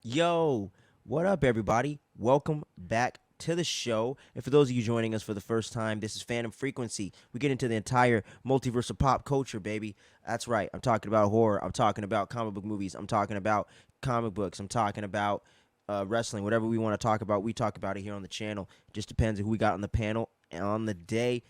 Yo, what up, everybody? Welcome back to the show. And for those of you joining us for the first time, this is Phantom Frequency. We get into the entire multiverse of pop culture, baby. That's right. I'm talking about horror. I'm talking about comic book movies. I'm talking about comic books. I'm talking about wrestling. Whatever we want to talk about, we talk about it here on the channel. It just depends on who we got on the panel and on the day.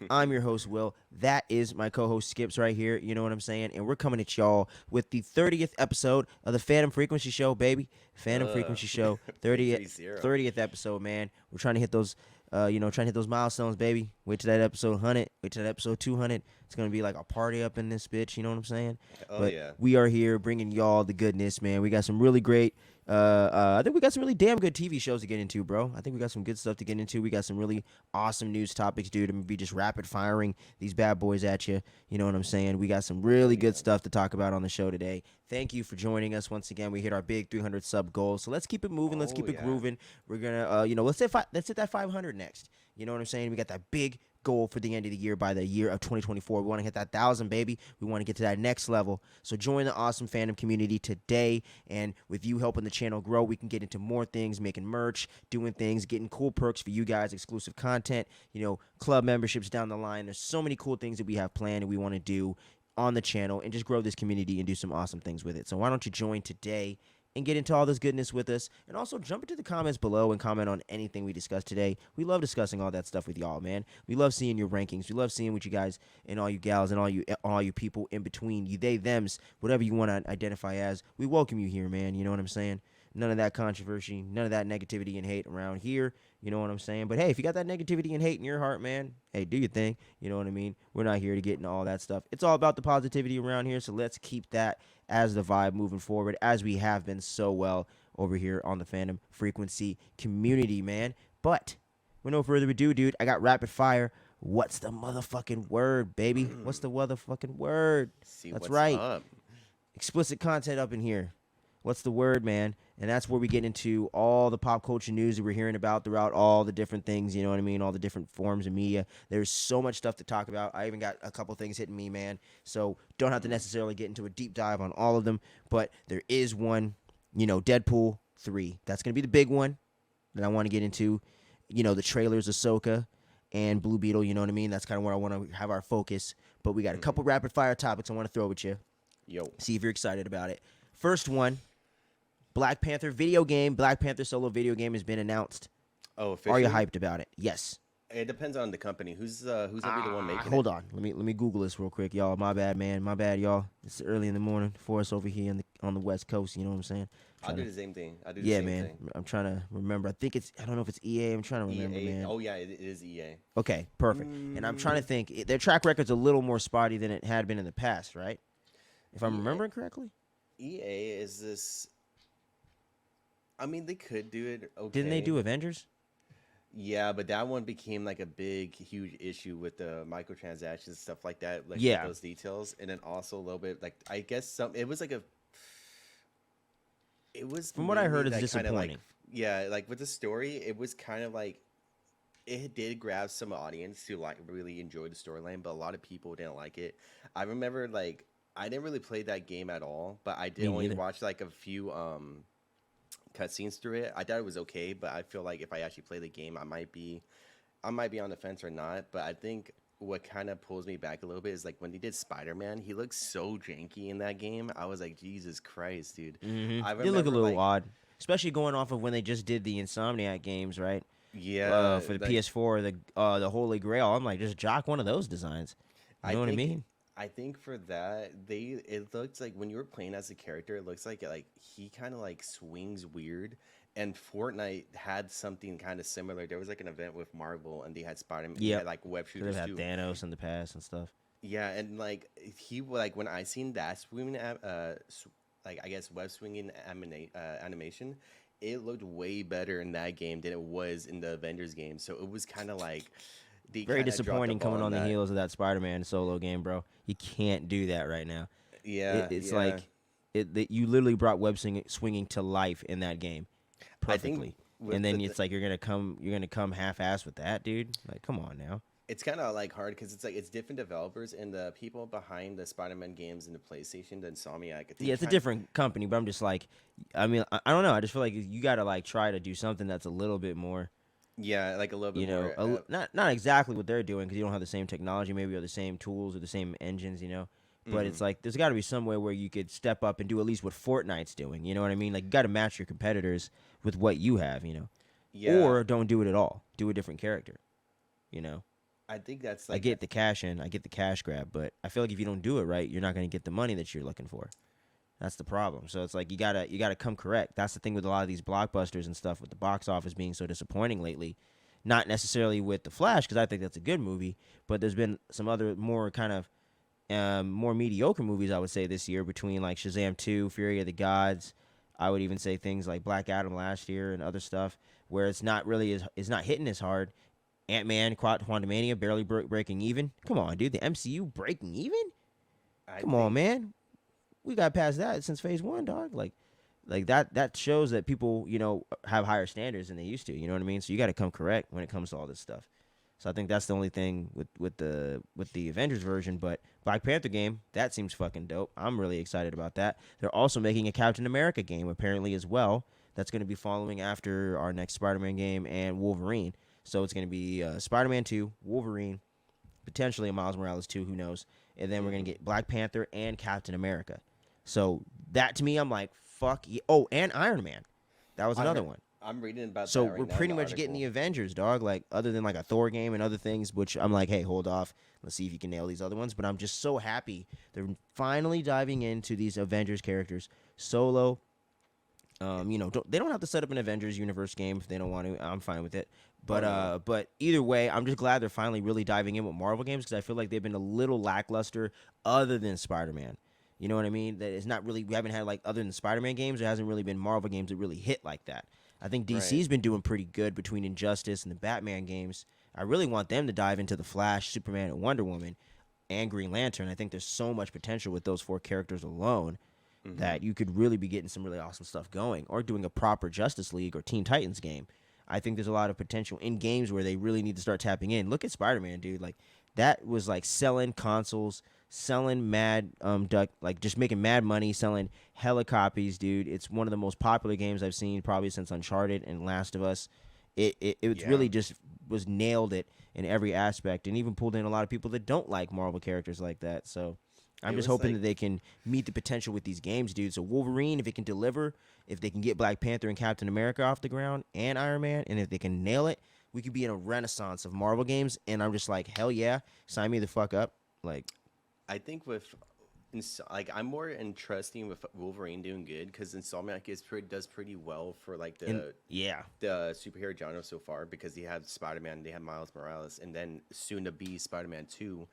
I'm your host, Will. That is my co host, Skips, right here. You know what I'm saying? And we're coming at y'all with the 30th episode of the Phantom Frequency Show, baby. Phantom Uh, Frequency Show, Big 30th, 30. 30th episode, man. We're trying to hit those. Trying to hit those milestones, baby. Wait till that episode 100. Wait till that episode 200. It's gonna be like a party up in this bitch. You know what I'm saying? Oh But yeah. we are here bringing y'all the goodness, man. We got some really great I think we got some really damn good TV shows to get into, bro. I think we got some good stuff to get into. We got some really awesome news topics, dude. I'm gonna be just rapid firing these bad boys at you. You know what I'm saying? We got some Oh really good yeah. stuff to talk about on the show today. Thank you for joining us once again. We hit our big 300 sub goal, so let's keep it moving. Let's Oh keep it yeah. grooving. We're gonna, let's hit that 500 next. You know what I'm saying? We got that big goal for the end of the year by the year of 2024. We want to hit that 1,000, baby. We want to get to that next level. So join the awesome fandom community today. And with you helping the channel grow, we can get into more things, making merch, doing things, getting cool perks for you guys, exclusive content, club memberships down the line. There's so many cool things that we have planned and we want to do on the channel and just grow this community and do some awesome things with it. So why don't you join today and get into all this goodness with us. And also jump into the comments below and comment on anything we discussed today. We love discussing all that stuff with y'all, man. We love seeing your rankings. We love seeing what you guys and all you gals and all you people in between, you they thems, whatever you want to identify as. We welcome you here, man. You know what I'm saying? None of that controversy, none of that negativity and hate around here. You know what I'm saying? But hey, if you got that negativity and hate in your heart, man, hey, do your thing. You know what I mean? We're not here to get into all that stuff. It's all about the positivity around here, so let's keep that as the vibe moving forward, as we have been so well over here on the Fandom Frequency community, man. But with no further ado, dude, I got rapid fire. What's the motherfucking word, baby? What's the motherfucking word? See That's what's right. up. Explicit content up in here. What's the word, man? And that's where we get into all the pop culture news that we're hearing about throughout all the different things, you know what I mean? All the different forms of media. There's so much stuff to talk about. I even got a couple things hitting me, man. So don't have to necessarily get into a deep dive on all of them, but there is one, Deadpool 3. That's going to be the big one that I want to get into. The trailers, Ahsoka and Blue Beetle, you know what I mean? That's kind of where I want to have our focus. But we got a couple rapid fire topics I want to throw at you. Yo. See if you're excited about it. First one, Black Panther video game. Black Panther solo video game has been announced. Oh, Are you officially? hyped about it? Yes. It depends on the company. Who's gonna be the one making it? Hold on. Let me Google this real quick, y'all. My bad, man. My bad, y'all. It's early in the morning for us over here on the West Coast. You know what I'm saying? I'll Trying do to, the same thing. I'll do the yeah, same man. thing. I'm trying to remember. I don't know if it's EA. I'm trying to remember, EA. man. Oh yeah, it is EA. Okay, perfect. And I'm trying to think. Their track record's a little more spotty than it had been in the past, right? If I'm EA. remembering correctly. EA is this. I mean, they could do it Didn't they okay. do Avengers? Yeah, but that one became like a big, huge issue with the microtransactions and stuff like that, like with Yeah. those details, and then also a little bit like I guess some. It was like a. It was From what I mainly heard, it's that kind of like disappointing. yeah, like with the story, it was kind of like it did grab some audience to like really enjoy the storyline, but a lot of people didn't like it. I remember like I didn't really play that game at all, but I did Me only neither. watch like a few cutscenes through it. I thought it was okay, but I feel like if I actually play the game, I might be on the fence or not. But I think what kind of pulls me back a little bit is like when they did Spider Man, he looks so janky in that game. I was like, Jesus Christ, dude. I They look a remember little like, odd, especially going off of when they just did the Insomniac games, right? yeah, For the like PS4, the Holy Grail. I'm like, just jock one of those designs. You I know what I think mean? I think for that it looks like when you were playing as a character, it looks like he kind of like swings weird. And Fortnite had something kind of similar. There was like an event with Marvel, and they had Spider Man. They had Yep. like web Could have shooters had too. Thanos in the past and stuff. Yeah, and like like when I seen that swinging like I guess web swinging animation, it looked way better in that game than it was in the Avengers game. So it was kind of like they Very kind of dropped the disappointing ball coming on on the that. heels of that Spider-Man solo game, bro. You can't do that right now. Yeah, It's yeah. like you literally brought swinging to life in that game I think perfectly, and with then it's like you're gonna come half-ass with that, dude. Like, come on now. it's kind of like hard because it's like it's different developers and the people behind the Spider-Man games and the PlayStation, the Insomniac. They Yeah, it's a kind different company, but I'm just like, I mean, I don't know. I just feel like you got to like try to do something that's a little bit more, yeah, like a little bit you know, more. not exactly what they're doing because you don't have the same technology, maybe, or the same tools or the same engines, you know. But Mhm. it's like there's got to be some way where you could step up and do at least what Fortnite's doing. You know what I mean? Like you got to match your competitors with what you have, you know, Yeah, or don't do it at all. Do a different character, you know. I think that's I like get the cash in, I get the cash grab, but I feel like if you don't do it right, you're not going to get the money that you're looking for. That's the problem. So it's like you gotta come correct. That's the thing with a lot of these blockbusters and stuff with the box office being so disappointing lately. Not necessarily with the Flash because I think that's a good movie, but there's been some other more kind of more mediocre movies I would say this year between like Shazam 2, Fury of the Gods. I would even say things like Black Adam last year and other stuff where it's not really it's not hitting as hard. Ant-Man, Quantumania barely breaking even. Come on, dude, the MCU breaking even? I Come on, think man. We got past that since phase one, dog. Like that shows that people, you know, have higher standards than they used to. You know what I mean? So you got to come correct when it comes to all this stuff. So I think that's the only thing with the Avengers version. But Black Panther game that seems fucking dope. I'm really excited about that. They're also making a Captain America game apparently as well. That's going to be following after our next Spider-Man game and Wolverine. So it's going to be Spider-Man 2, Wolverine, potentially a Miles Morales 2, who knows? And then we're going to mhm. get Black Panther and Captain America. So that to me, I'm like, fuck. Yeah. Oh, and Iron Man. That was I another heard. one. I'm reading about So that we're right now in pretty the much getting the article. Avengers, dog. Like other than like a Thor game and other things, which I'm like, hey, hold off. Let's see if you can nail these other ones. But I'm just so happy they're finally diving into these Avengers characters. Solo. You know, they don't have to set up an Avengers universe game if they don't want to. I'm fine with it. Oh no. But either way, I'm just glad they're finally really diving in with Marvel games because I feel like they've been a little lackluster other than Spider-Man. You know what I mean? That it's not really we haven't had like other than Spider-Man games, there hasn't really been Marvel games that really hit like that. I think Right. DC's been doing pretty good between Injustice and the Batman games. I really want them to dive into the Flash, Superman, and Wonder Woman and Green Lantern. I think there's so much potential with those four characters alone Mhm. that you could really be getting some really awesome stuff going or doing a proper Justice League or Teen Titans game. I think there's a lot of potential in games where they really need to start tapping in. Look at Spider-Man, dude. Like that was like selling consoles, selling mad duck like just making mad money, selling hella copies, dude. It's one of the most popular games I've seen probably since Uncharted and Last of Us. It's Yeah. really just was nailed it in every aspect and even pulled in a lot of people that don't like Marvel characters like that. So I'm It just was hoping like that they can meet the potential with these games, dude. So Wolverine, if it can deliver, if they can get Black Panther and Captain America off the ground and Iron Man, and if they can nail it, we could be in a renaissance of Marvel games. And I'm just like, hell yeah, sign me the fuck up. Like, I think with like I'm more interesting with Wolverine doing good because Insomniac does pretty well for like and yeah, the superhero genre so far because they have Spider Man, they have Miles Morales, and then soon to be Spider Man 2,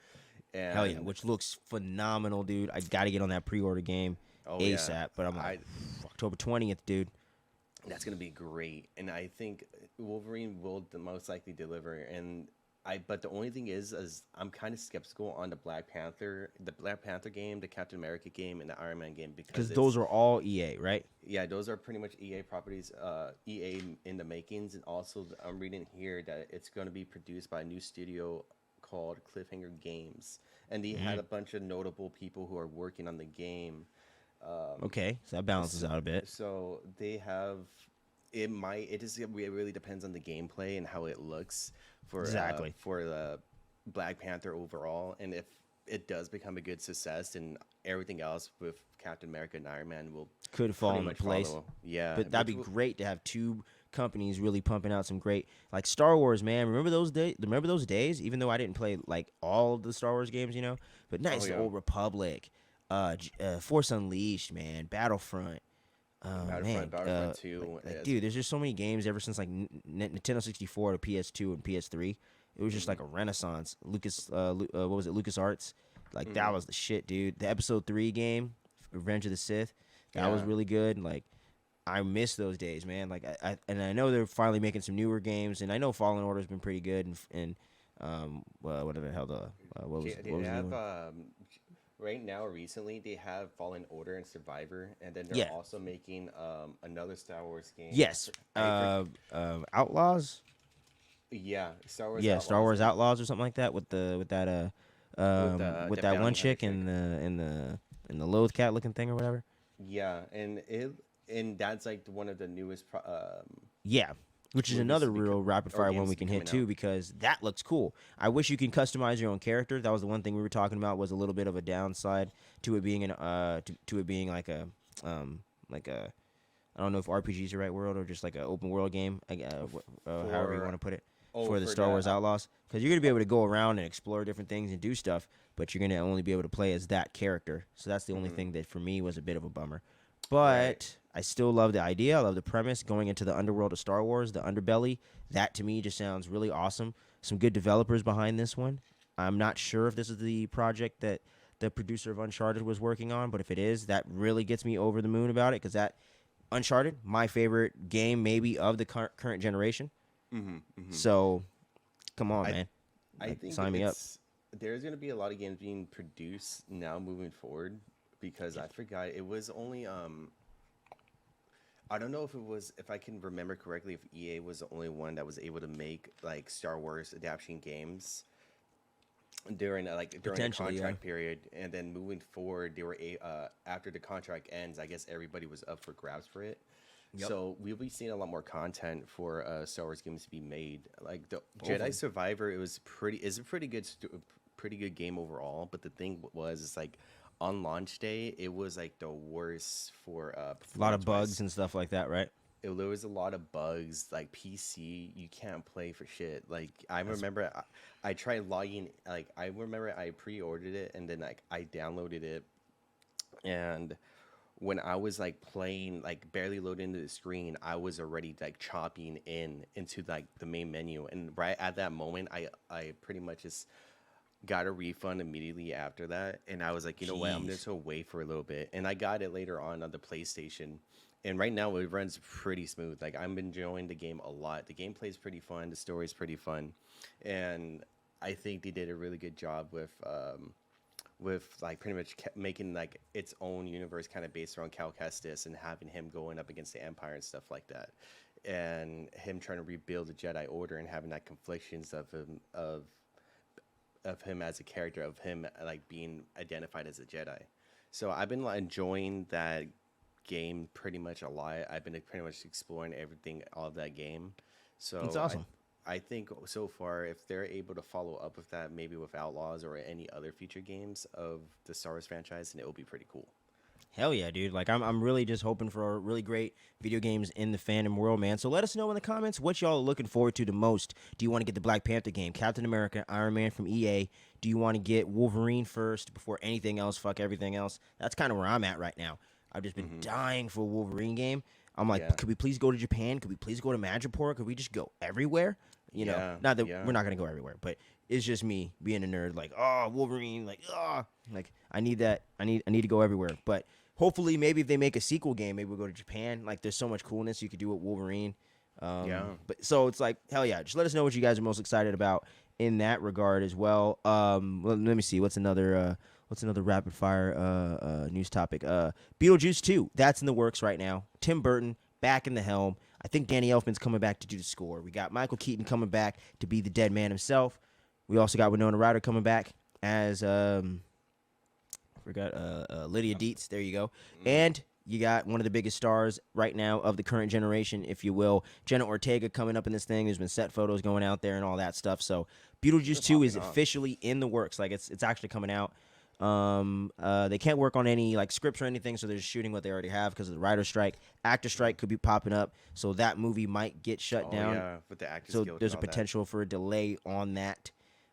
hell yeah, and which looks phenomenal, dude. I got to get on that pre-order game oh yeah, ASAP. But I'm like, I October 20th, dude. that's gonna be great, and I think Wolverine will the most likely deliver. And but the only thing is I'm kind of skeptical on the Black Panther game, the Captain America game, and the Iron Man game because Because those it's are all EA, right? yeah, those are pretty much EA properties, EA in the makings, and also I'm reading here that it's going to be produced by a new studio called Cliffhanger Games, and they had Mm. a bunch of notable people who are working on the game. Okay, so that balances So, out a bit. so they have it really depends on the gameplay and how it looks Exactly. for the Black Panther overall, and if it does become a good success, and everything else with Captain America and Iron Man will Could fall pretty into much place. follow. Yeah, But that'd be great to have two companies really pumping out some great like Star Wars, man. Remember those days? Remember those days? Even though I didn't play like all the Star Wars games, you know, but oh nice the yeah, old Republic, Force Unleashed, man, Battlefront. Oh man, Battlefront like 2 like is dude, there's just so many games ever since like Nintendo 64 to PS2 and PS3. It was just mhm, like a renaissance. What was it? Lucas Arts. Like that mhm, was the shit, dude. The Episode 3 game, Revenge of the Sith, that was yeah. really good. Like I miss those days, man. Like I know they're finally making some newer games, and I know Fallen Order's been pretty good. And what the hell They what was the new have one? right now recently they have Fallen Order and Survivor, and then they're Yeah, also making another Star Wars game. yes. Outlaws. Yeah, Star Wars Yeah, Star Outlaws Wars and Outlaws or something like that with with the that one bounty hunter chick chick. and the Loath cat looking thing or whatever. Yeah, and that's like one of the Yeah, which is movies another to be real rapid or fire one games we to be can hit coming too out. because that looks cool. I wish you can customize your own character. That was the one thing we were talking about was a little bit of a downside to it being to it being um like a I don't know if RPG is the right word or just like an open world game, however you want For to put it, oh for the for Star the Wars Outlaws. Because you're gonna be able to go around and explore different things and do stuff, but you're gonna only be able to play as that character. So that's the only mhm, thing that for me was a bit of a bummer. right. But I still love the idea. I love the premise going into the underworld of Star Wars, the underbelly. That to me just sounds really awesome. Some good developers behind this one. I'm not sure if this is the project that the producer of Uncharted was working on, but if it is, that really gets me over the moon about it because that Uncharted, my favorite game maybe of the current generation. Mhm, mhm. So come on, I man, I like think sign me up. there's gonna be a lot of games being produced now moving forward because I forgot it was only I don't know if it was if I can remember correctly if EA was the only one that was able to make like Star Wars adaptation games during the Potentially, yeah. contract period, and then moving forward they were after the contract ends, I guess everybody was up for grabs for it. Yep. So we'll be seeing a lot more content for Star Wars games to be made. Like the Jedi Hopefully. Survivor, it was pretty is a pretty good game overall, but the thing was it's like on launch day it was like the worst for A lot of performance bugs wise. and stuff like that, right? There was a lot of bugs like PC you can't play for shit. Like I That's remember I tried logging, like I remember I pre-ordered it and then like I downloaded it, and when I was like playing, like barely loading into the screen, I was already like chopping into like the main menu, and right at that moment I pretty much just got a refund immediately after that, and I was like, you know what, I'm jeez. just gonna wait for a little bit, and I got it later on the PlayStation, and right now it runs pretty smooth. Like I'm enjoying the game a lot. The gameplay is pretty fun. The story is pretty fun, and I think they did a really good job with like pretty much making like its own universe kind of based around Cal Kestis and having him going up against the Empire and stuff like that, and him trying to rebuild the Jedi Order and having that conflictions of him as a character, of him like being identified as a Jedi. So I've been like, enjoying that game pretty much a lot. I've been pretty much exploring everything of that game. It's So awesome. I think so far if they're able to follow up with that, maybe with Outlaws or any other future games of the Star Wars franchise, then it will be pretty cool. Hell yeah, dude. Like I'm really just hoping for really great video games in the fandom world, man. So let us know in the comments what y'all are looking forward to the most. Do you want to get the Black Panther game, Captain America, Iron Man from EA? Do you want to get Wolverine first before anything else? Fuck everything else. That's kind of where I'm at right now. I've just been Hmm. dying for a Wolverine game. I'm like, Yeah, could we please go to Japan? Could we please go to Madripoor? Could we just go everywhere? yeah, Not that yeah. we're not gonna go everywhere, but it's just me being a nerd. Like, oh, Wolverine. Like I need that. I need to go everywhere. But hopefully, maybe if they make a sequel game, maybe we'll go to Japan. Like, there's so much coolness you could do with Wolverine. Yeah. But so it's like, hell yeah. Just let us know what you guys are most excited about in that regard as well. Let me see. What's another rapid fire news topic? Beetlejuice 2. That's in the works right now. Tim Burton back in the helm. I think Danny Elfman's coming back to do the score. We got Michael Keaton coming back to be the dead man himself. We also got Winona Ryder coming back as I forgot Lydia Dietz. There you go. Mm. And you got one of the biggest stars right now of the current generation, if you will, Jenna Ortega coming up in this thing. There's been set photos going out there and all that stuff. So They're Beetlejuice 2 popping is off. officially in the works. Like it's actually coming out. They can't work on any like scripts or anything, so they're just shooting what they already have because of the writer strike. Actor strike could be popping up, so that movie might get shut Oh down. yeah, with the Actors So Guild and there's a all that. potential for a delay on that.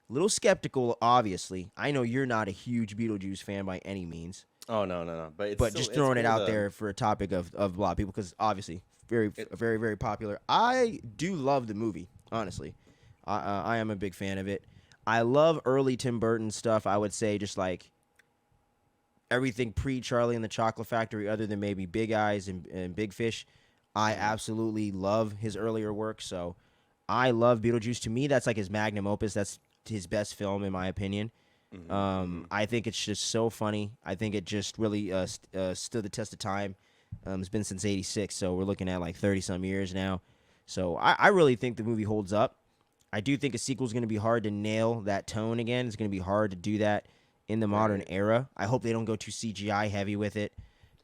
Little skeptical, obviously. I know you're not a huge Beetlejuice fan by any means, Oh no, no, no. But but just it's throwing it one of out the there for a topic of a lot of people because obviously very it. very very popular. I do love the movie, honestly. I am a big fan of it. I love early Tim Burton stuff. I would say just like everything pre Charlie and the Chocolate Factory, other than maybe Big Eyes and Big Fish. I Mhm, absolutely love his earlier work. So I love Beetlejuice. To me, that's like his magnum opus. That's his best film, in my opinion. mhm, mhm. I think it's just so funny. I think it just really stood the test of time. It's been since '86, so we're looking at like 30 some years now. So I really think the movie holds up. I do think a sequel is going to be hard to nail that tone again. It's going to be hard to do that in the modern Right. era. I hope they don't go too CGI heavy with it.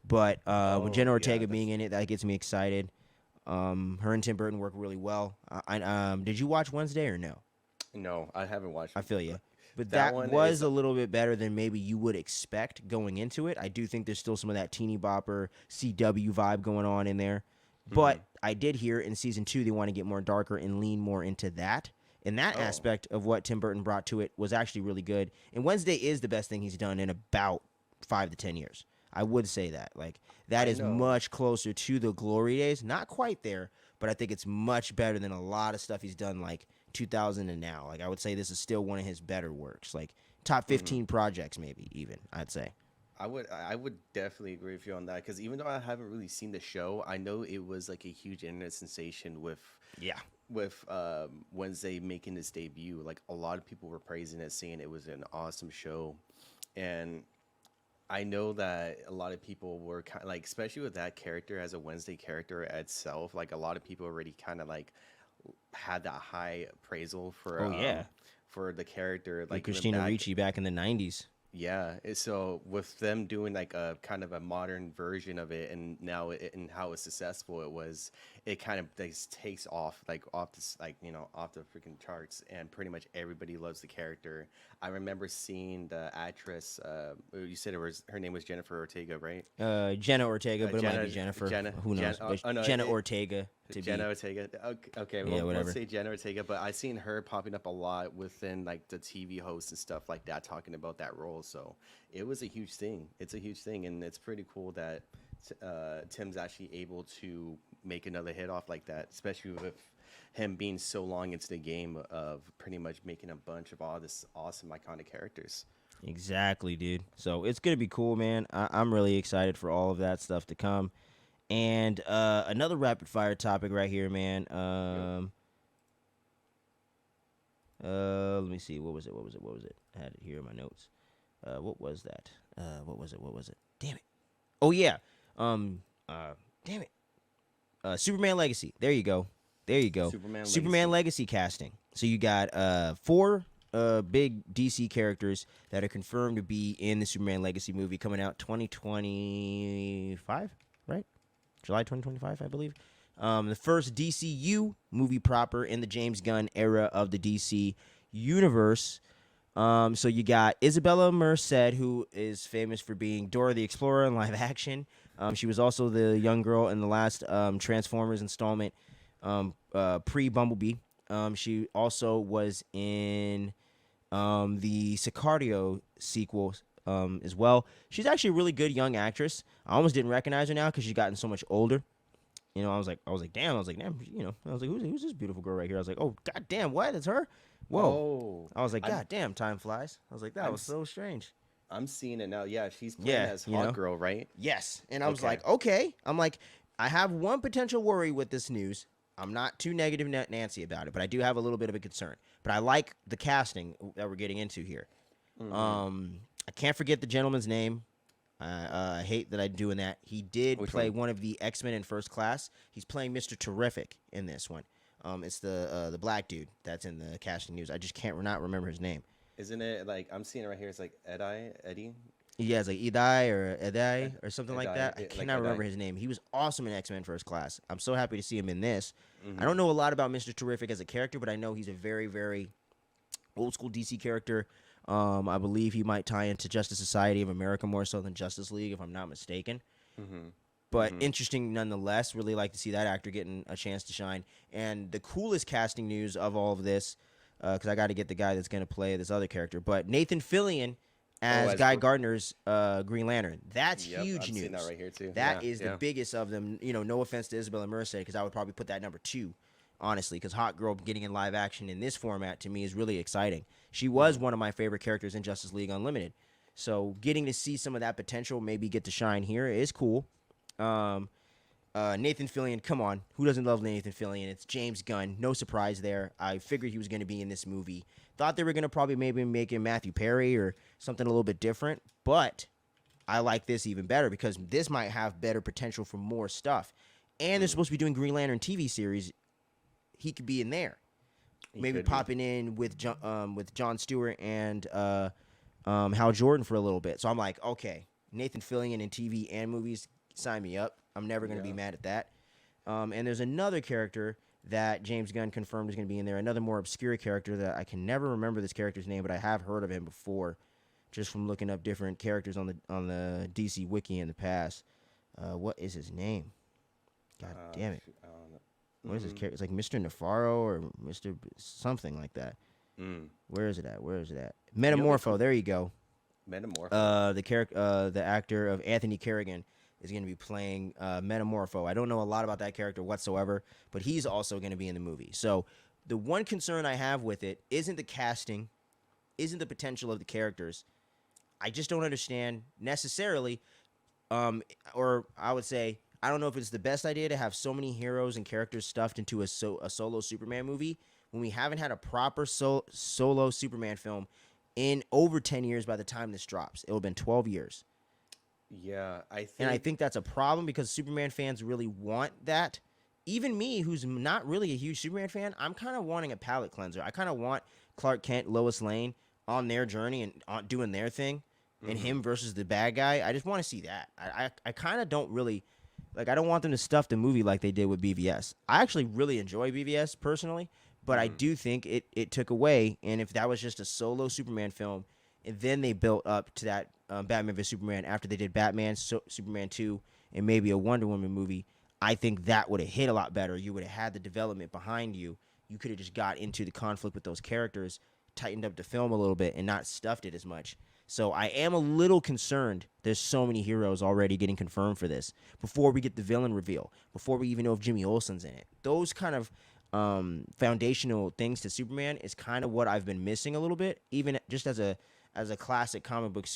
But with Oh Jenna yeah, Ortega being that's in it, that gets me excited. Her and Tim Burton work really well. Did you watch Wednesday or no? no, I haven't watched I feel you. but But that that one was is a little bit better than maybe you would expect going into it. I do think there's still some of that teeny bopper CW vibe going on in there. mhm. But I did hear in season 2 they want to get more darker and lean more into that. And that Oh. aspect of what Tim Burton brought to it was actually really good. And Wednesday is the best thing he's done in about 5 to 10 years. I would say that. Like that I is know. much closer to the glory days. Not quite there, but I think it's much better than a lot of stuff he's done like 2000 and now. Like I would say this is still one of his better works. Like top Mhm. 15 projects maybe even, I'd say. I would definitely agree with you on that because even though I haven't really seen the show, I know it was like a huge internet sensation Yeah. with Wednesday making its debut. Like a lot of people were praising it, saying it was an awesome show, and I know that a lot of people were kind of like, especially with that character as a Wednesday character itself, like a lot of people already kind of like had that high appraisal Oh yeah. for the character, With like even Christina back. Ricci back in the 90s. Yeah, so with them doing like a kind of a modern version of it, and now and how successful it was, it kind of takes off like off this like off the freaking charts, and pretty much everybody loves the character. I remember seeing the actress. You said her name was Jennifer Ortega, right? Jenna Ortega, but it might Jenna, be Jennifer. Jenna, Who knows? But oh no, Jenna Ortega to Jenna be. Ortega. Okay, okay, Yeah, well, let's whatever. say Jenna Ortega. But I seen her popping up a lot within like the TV hosts and stuff like that, talking about that role. So it was a huge thing. It's a huge thing, and it's pretty cool that Tim's actually able to make another hit off like that, especially with him being so long into the game of pretty much making a bunch of all this awesome iconic characters. Exactly, dude. So it's gonna be cool, man. I'm really excited for all of that stuff to come. And another rapid fire topic right here, man. Yep. Let me see. What was it? What was it? What was it? I had it here in my notes. What was that? What was it? What was it? Damn it. Oh yeah. Um. Damn it. Superman Legacy. There you go. There you go. Superman Superman Legacy. Legacy casting. So you got four big DC characters that are confirmed to be in the Superman Legacy movie coming out 2025, right? July 2025, I believe. The first DCU movie proper in the James Gunn era of the DC universe. So you got Isabella Merced, who is famous for being Dora the Explorer in live action. She was also the young girl in the last Transformers installment, pre Bumblebee. She also was in the Sicario sequel as well. She's actually a really good young actress. I almost didn't recognize her now because she's gotten so much older. I was like, damn. I was like, damn. I was like, who's this beautiful girl right here? I was like, oh, god damn, what? It's her. Whoa. Oh, I was like, I'm god damn, time flies. I was like, that I'm was so strange. I'm seeing it now. Yeah, she's playing Yeah, as Hawk Girl, right? Yes. And I was Okay. like, okay. I'm like, I have one potential worry with this news. I'm not too negative Nancy about it, but I do have a little bit of a concern. But I like the casting that we're getting into here. Mm-hmm. I can't forget the gentleman's name. I hate that I'm doing that. He did Which play one? one of the X-Men in First Class. He's playing Mr. Terrific in this one. It's the black dude that's in the casting news. I just can't not remember his name. Isn't it like I'm seeing it right here? It's like Eddie, Yeah, it's like Edai or Edai or something like that. I Like cannot Eddie. remember his name. He was awesome in X-Men First Class. I'm so happy to see him in this. I Mm-hmm. don't know a lot about Mr. Terrific as a character, but I know he's a very, very old school DC character. I believe he might tie into Justice Society of America more so than Justice League, if I'm not mistaken. Mm-hmm. But Mm-hmm. interesting nonetheless. Really like to see that actor getting a chance to shine. And the coolest casting news of all of this, because I got to get the guy that's going to play this other character, but Nathan Fillion Oh, as as Guy Gardner's Green Lantern. That's Yep, huge I'm news. seeing that right here too. That Yeah, is the yeah. biggest of them. No offense to Isabella Merced, because I would probably put that number 2, honestly, because Hot Girl getting in live action in this format to me is really exciting. She was one of my favorite characters in Justice League Unlimited. So getting to see some of that potential maybe get to shine here is cool. Nathan Fillion, come on. Who doesn't love Nathan Fillion? It's James Gunn. No surprise there. I figured he was going to be in this movie. Thought they were going to probably maybe make him Matthew Perry or something a little bit different. But I like this even better because this might have better potential for more stuff. And they're supposed to be doing Green Lantern TV series. He could be in there. He maybe could be. popping in with Jon Stewart and Hal Jordan for a little bit. So I'm like, okay, Nathan Fillion in TV and movies, sign me up. I'm never gonna be Yeah. mad at that. And there's another character that James Gunn confirmed is going to be in there. Another more obscure character that I can never remember this character's name, but I have heard of him before, just from looking up different characters on the DC wiki in the past. What is his name? God damn it! Shoot, I don't know. What is his character? It's like Mr. Nefaro or Mr. something like that. Mm. Where is it at? Where is it at? You know, Metamorpho. There you go. Metamorpho. The actor of Anthony Kerrigan is going to be playing Metamorpho. I don't know a lot about that character whatsoever, but he's also going to be in the movie. So the one concern I have with it isn't the casting, isn't the potential of the characters. I just don't understand necessarily, or I would say I don't know if it's the best idea to have so many heroes and characters stuffed into a solo Superman movie when we haven't had a proper solo Superman film in over 10 years by the time this drops. It will have been 12 years. Yeah, And I think that's a problem because Superman fans really want that. Even me, who's not really a huge Superman fan, I'm kind of wanting a palate cleanser. I kind of want Clark Kent, Lois Lane on their journey and doing their thing, and him versus the bad guy. I just want to see that. I kind of don't really like. I don't want them to stuff the movie like they did with BVS. I actually really enjoy BVS personally, but I do think it took away. And if that was just a solo Superman film, and then they built up to that Batman vs Superman after they did Batman, Superman 2, and maybe a Wonder Woman movie, I think that would have hit a lot better. You would have had the development behind you. You could have just got into the conflict with those characters, tightened up the film a little bit, and not stuffed it as much. So I am a little concerned. There's so many heroes already getting confirmed for this before we get the villain reveal, before we even know if Jimmy Olsen's in it. Those kind of foundational things to Superman is kind of what I've been missing a little bit, even just as a classic comic book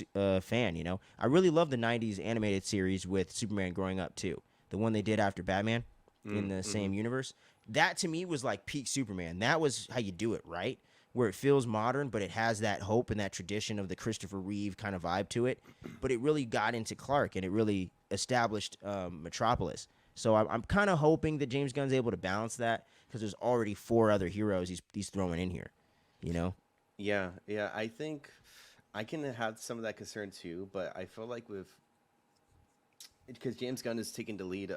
fan. You know, I really love the '90s animated series with Superman growing up too. The one they did after Batman in the same universe. That to me was like peak Superman. That was how you do it, right? Where it feels modern, but it has that hope and that tradition of the Christopher Reeve kind of vibe to it. But it really got into Clark and it really established Metropolis. So I'm kind of hoping that James Gunn's able to balance that because there's already 4 other heroes he's throwing in here, you know? Yeah, yeah. I think I can have some of that concern too, but I feel like with because James Gunn is taking the lead,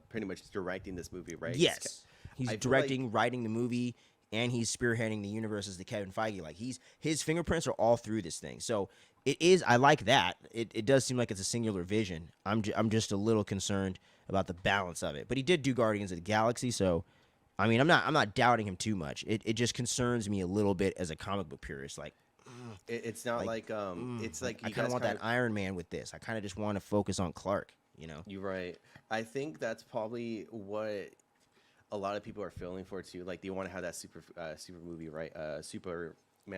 pretty much directing this movie, right? Yes. He's I feel directing, writing the movie, and he's spearheading the universe as the Kevin Feige. Like his fingerprints are all through this thing. So it is. I like that. It does seem like it's a singular vision. I'm just a little concerned about the balance of it. But he did do Guardians of the Galaxy, so I mean I'm not doubting him too much. It just concerns me a little bit as a comic book purist. Like it's not like it's like I you kind of guys want kind that Iron Man with this. I kind of just want to focus on Clark. You know. You're right. I think that's probably what a lot of people are feeling for too. Like they want to have that super movie, right? Superman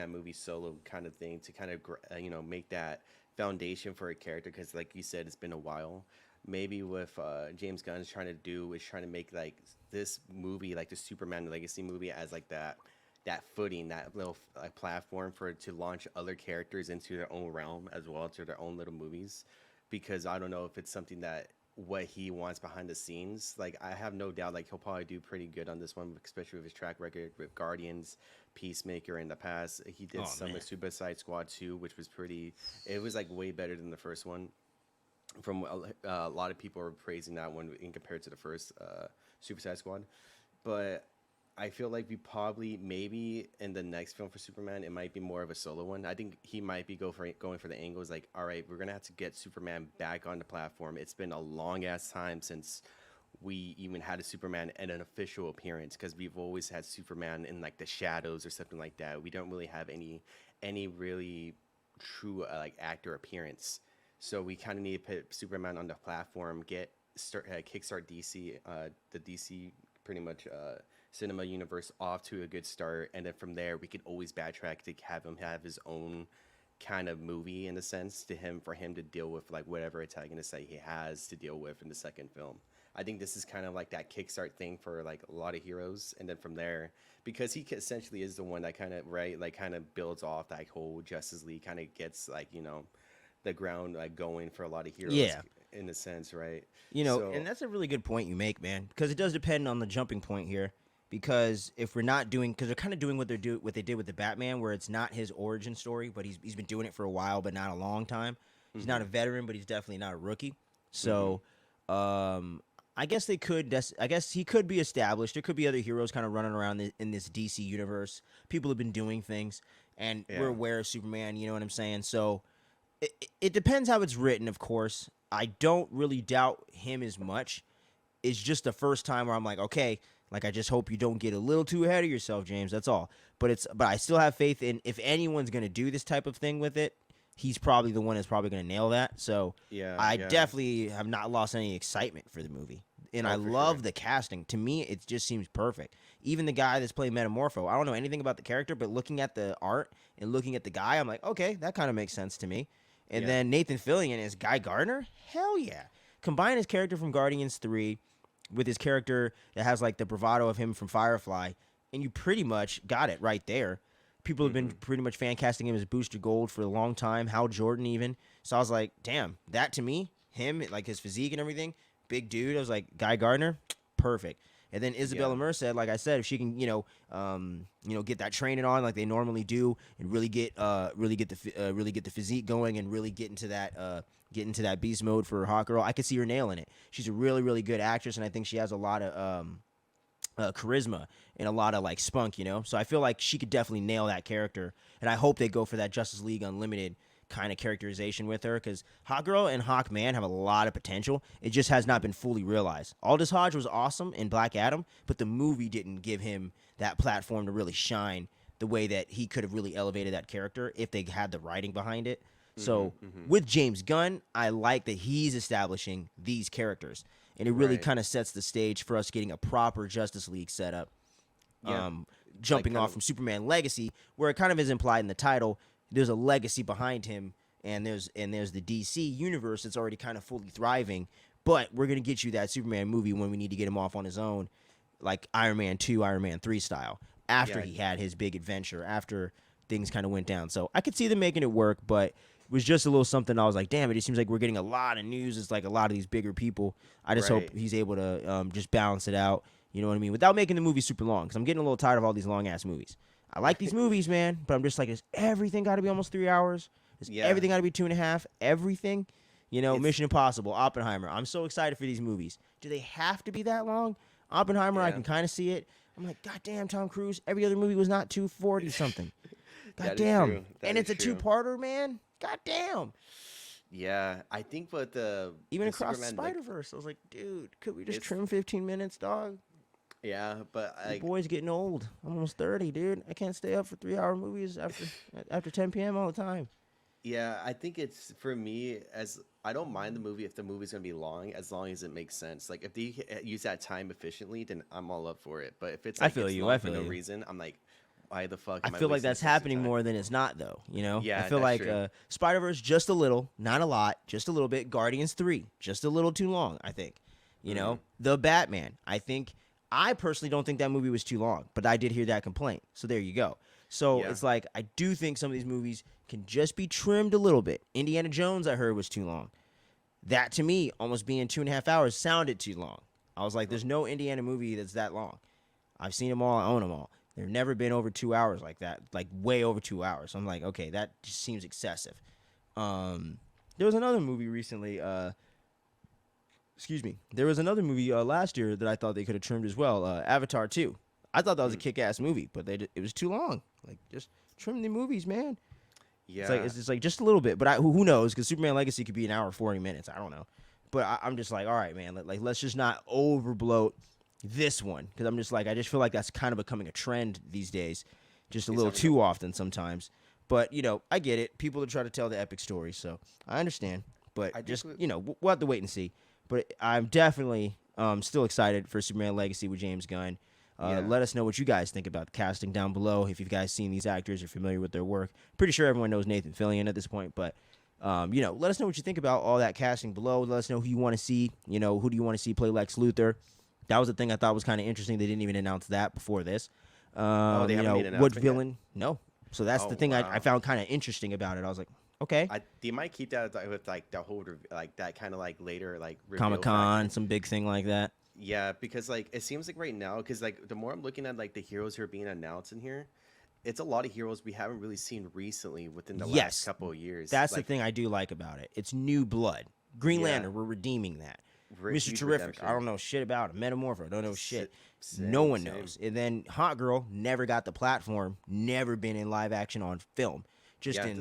movie solo kind of thing to kind of make that foundation for a character because, like you said, it's been a while. Maybe with James Gunn is trying to make like this movie, like the Superman legacy movie, as like that footing, that little like platform for it to launch other characters into their own realm as well, to their own little movies. Because I don't know if it's something that what he wants behind the scenes. Like I have no doubt, like he'll probably do pretty good on this one, especially with his track record with Guardians, Peacemaker in the past. He did some with Suicide Squad 2, which was pretty. It was like way better than the first one. From a lot of people are praising that one in compared to the first Suicide Squad, but I feel like we probably maybe in the next film for Superman, it might be more of a solo one. I think he might be going for the angles like, all right, we're gonna have to get Superman back on the platform. It's been a long ass time since we even had a Superman in an official appearance because we've always had Superman in like the shadows or something like that. We don't really have any really true like actor appearance. So we kind of need to put Superman on the platform, kickstart DC, the DC pretty much cinema universe off to a good start, and then from there we could always backtrack to have him have his own kind of movie in a sense for him to deal with like whatever antagonist that he has to deal with in the second film. I think this is kind of like that kickstart thing for like a lot of heroes, and then from there, because he essentially is the one that kind of kind of builds off that whole Justice League, kind of gets like the ground like going for a lot of heroes. Yeah. In a sense, right? You know, and that's a really good point you make, man, because it does depend on the jumping point here. because if we're not doing, because they're kind of doing what they did with the Batman, where it's not his origin story, but he's been doing it for a while, but not a long time. He's not a Mm-hmm. veteran, but he's definitely not a rookie. Mm-hmm. So, I guess they could. I guess he could be established. There could be other heroes kind of running around in this DC universe. People have been doing things, and we're Yeah. aware of Superman. You know what I'm saying? So, it depends how it's written, of course. I don't really doubt him as much. It's just the first time where I'm like, okay, like I just hope you don't get a little too ahead of yourself, James. That's all. But I still have faith in if anyone's gonna do this type of thing with it, he's probably the one that's probably gonna nail that. So Yeah. I Yeah. definitely have not lost any excitement for the movie. And I Oh, for love sure. the casting. To me, it just seems perfect. Even the guy that's playing Metamorpho, I don't know anything about the character, but looking at the art and looking at the guy, I'm like, okay, that kind of makes sense to me. And Yeah. then Nathan Fillion as Guy Gardner, hell yeah. Combine his character from Guardians 3 with his character that has like the bravado of him from Firefly, and you pretty much got it right there. People have been Mm-hmm. pretty much fan casting him as Booster Gold for a long time. Hal Jordan even. So I was like, damn, that to me, him like his physique and everything, big dude. I was like, Guy Gardner, perfect. And then Isabella Yeah. Merced, like I said, if she can, get that training on like they normally do, and really get the physique going, and really get into that beast mode for Hawkgirl, I could see her nailing it. She's a really, really good actress, and I think she has a lot of charisma and a lot of like spunk, So I feel like she could definitely nail that character, and I hope they go for that Justice League Unlimited kind of characterization with her, because Hawkgirl and Hawkman have a lot of potential. It just has not been fully realized. Aldous Hodge was awesome in Black Adam, but the movie didn't give him that platform to really shine the way that he could have really elevated that character if they had the writing behind it. Mm-hmm. So Mm-hmm. with James Gunn, I like that he's establishing these characters, and it really Right. kind of sets the stage for us getting a proper Justice League setup. Yeah. Like Jumping kind off of. from Superman Legacy, where it kind of is implied in the title, there's a legacy behind him, and there's the DC universe that's already kind of fully thriving. But we're gonna get you that Superman movie when we need to get him off on his own, like Iron Man 2, Iron Man 3 style. After Yeah. he had his big adventure, after things kind of went down, so I could see them making it work, but it was just a little something. I was like, damn, it just seems like we're getting a lot of news. It's like a lot of these bigger people. I just hope Right. he's able to just balance it out. You know what I mean? Without making the movie super long, because I'm getting a little tired of all these long ass movies. I like these movies, man, but I'm just like, is everything got to be almost 3 hours? Is Yeah. everything got to be 2.5? Everything? It's Mission Impossible, Oppenheimer. I'm so excited for these movies. Do they have to be that long? Oppenheimer, I yeah. can kind of see it. I'm like, God damn, Tom Cruise. Every other movie was not 240 something. God That is damn. true. That And is it's a true. two-parter, man. God damn. Yeah. I think what Even the across the Superman like Spider-Verse, I was like, dude, could we just it's trim 15 minutes, dog? yeah, but The like boy's getting old. I'm almost 30, dude. I can't stay up for 3-hour movies after 10 p.m. all the time. yeah, I think it's for me as I don't mind the movie if the movie's gonna be long as long as it makes sense. Like if they use that time efficiently, then I'm all up for it. But if it's I like feel it's you. long I for feel no you. reason, I'm like, why the fuck I am I feel like wasting that's so much happening time? more than it's not, though. I Yeah, feel that's like true. Spider Verse just a little, not a lot, just a little bit. Guardians 3, just a little too long. I think. Mm-hmm. The Batman. I personally don't think that movie was too long, but I did hear that complaint. So there you go. So Yeah. it's like I do think some of these movies can just be trimmed a little bit. Indiana Jones, I heard, was too long. That to me, almost being 2.5 hours, sounded too long. I was like, there's no Indiana movie that's that long. I've seen them all. I own them all. They've never been over 2 hours like that, like way over 2 hours. So I'm like, okay, that just seems excessive. There was another movie recently. Excuse me. There was another movie last year that I thought they could have trimmed as well. Avatar 2. I thought that was a Mm. kick-ass movie, but it was too long. Like, just trim the movies, man. Yeah. It's just like just a little bit, but who knows? Because Superman Legacy could be an hour 40 minutes. I don't know, but I'm just like, all right, man. Let's just not overbloat this one, because I'm just like, I just feel like that's kind of becoming a trend these days, just a Is little that too often sometimes. But I get it. People are trying to tell the epic story, so I understand. But I think just what- we'll have to wait and see. But I'm definitely still excited for Superman Legacy with James Gunn. Yeah. Let us know what you guys think about the casting down below. If you guys seen these actors or familiar with their work, pretty sure everyone knows Nathan Fillion at this point. But let us know what you think about all that casting below. Let us know who you want to see. Who do you want to see play Lex Luthor? That was the thing I thought was kind of interesting. They didn't even announce that before this. They haven't made an What announcement yet? villain? No. So that's Oh, the thing I wow. found kind of interesting about it. I was like, okay, They might keep that with like the whole like that kind of like later like reveal Comic Con, factor. some big thing like that. Yeah, because like it seems like right now, because like the more I'm looking at like the heroes who are being announced in here, it's a lot of heroes we haven't really seen recently within the last Yes, couple of years. that's the Like, thing I do like about it. It's new blood. Green yeah, Lantern, we're redeeming that. Mr. huge Terrific, I redemption. don't know shit about him. Metamorpho, I don't know shit. No Same, one same. knows. And then Hot Girl never got the platform, never been in live action on film, just Yeah, in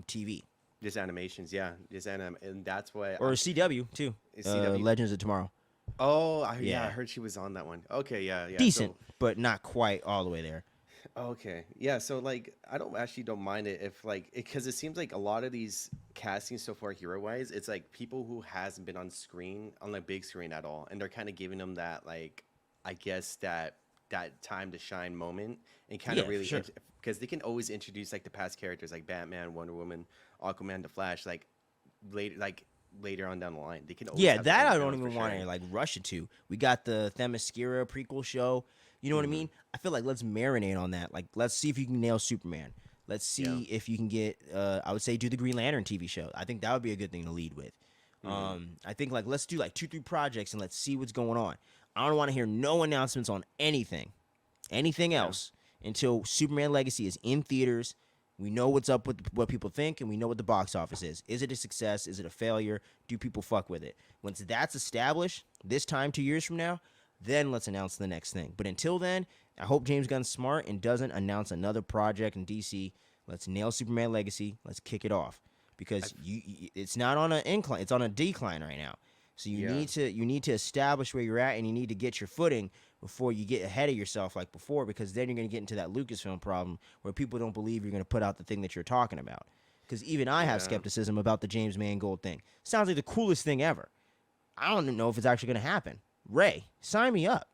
TV just animations. Yeah, just and that's why or CW too. CW. Legends of Tomorrow. Oh, yeah, I Yeah, heard she was on that one. Okay, yeah, yeah. decent, So, but not quite all the way there. okay, yeah. So, like, I don't mind it if like because it seems like a lot of these castings so far, hero wise, it's like people who hasn't been on screen on the big screen at all, and they're kind of giving them that like, I guess that time to shine moment and kind Yeah, of for really sure. because they can always introduce like the past characters like Batman, Wonder Woman, Aquaman, the Flash, like later on down the line. They can always Yeah, have them that in the I don't film for even want sure. to like rush it to. We got the Themyscira prequel show. You know what I Hmm. mean? I feel like let's marinate on that. Like, let's see if you can nail Superman. Let's Yeah. see if you can get. I would say do the Green Lantern TV show. I think that would be a good thing to lead with. Hmm. I think like let's do like 2, 3 projects and let's see what's going on. I don't want to hear no announcements on anything Yeah. else until Superman Legacy is in theaters. We know what's up with what people think, and we know what the box office is. Is it a success? Is it a failure? Do people fuck with it? Once that's established, this time 2 years from now, then let's announce the next thing. But until then, I hope James Gunn's smart and doesn't announce another project in DC. Let's nail Superman Legacy. Let's kick it off because it's not on an incline; it's on a decline right now. So Yeah. you need to establish where you're at, and you need to get your footing before you get ahead of yourself like before, because then you're going to get into that Lucasfilm problem where people don't believe you're going to put out the thing that you're talking about. Because even I have Yeah. skepticism about the James Mangold thing. Sounds like the coolest thing ever. I don't know if it's actually going to happen. Ray, sign me up.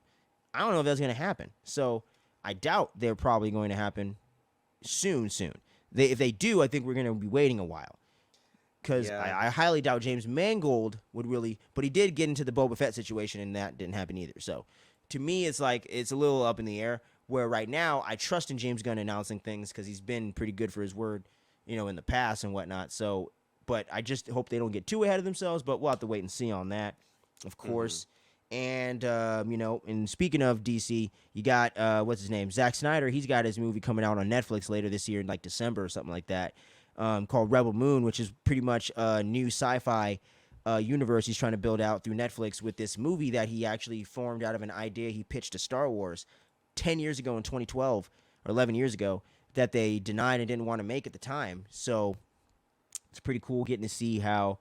I don't know if that's going to happen. So I doubt they're probably going to happen soon. If they do, I think we're going to be waiting a while because Yeah. I highly doubt James Mangold would really. But he did get into the Boba Fett situation, and that didn't happen either. So to me, it's like it's a little up in the air. Where right now, I trust in James Gunn announcing things because he's been pretty good for his word, in the past and whatnot. So, but I just hope they don't get too ahead of themselves. But we'll have to wait and see on that, of Hmm. course. And and speaking of DC, you got what's his name, Zack Snyder. He's got his movie coming out on Netflix later this year in like December or something like that, called Rebel Moon, which is pretty much a new sci-fi universe he's trying to build out through Netflix with this movie that he actually formed out of an idea he pitched to Star Wars 10 years ago in 2012 or 11 years ago that they denied and didn't want to make at the time. So it's pretty cool getting to see how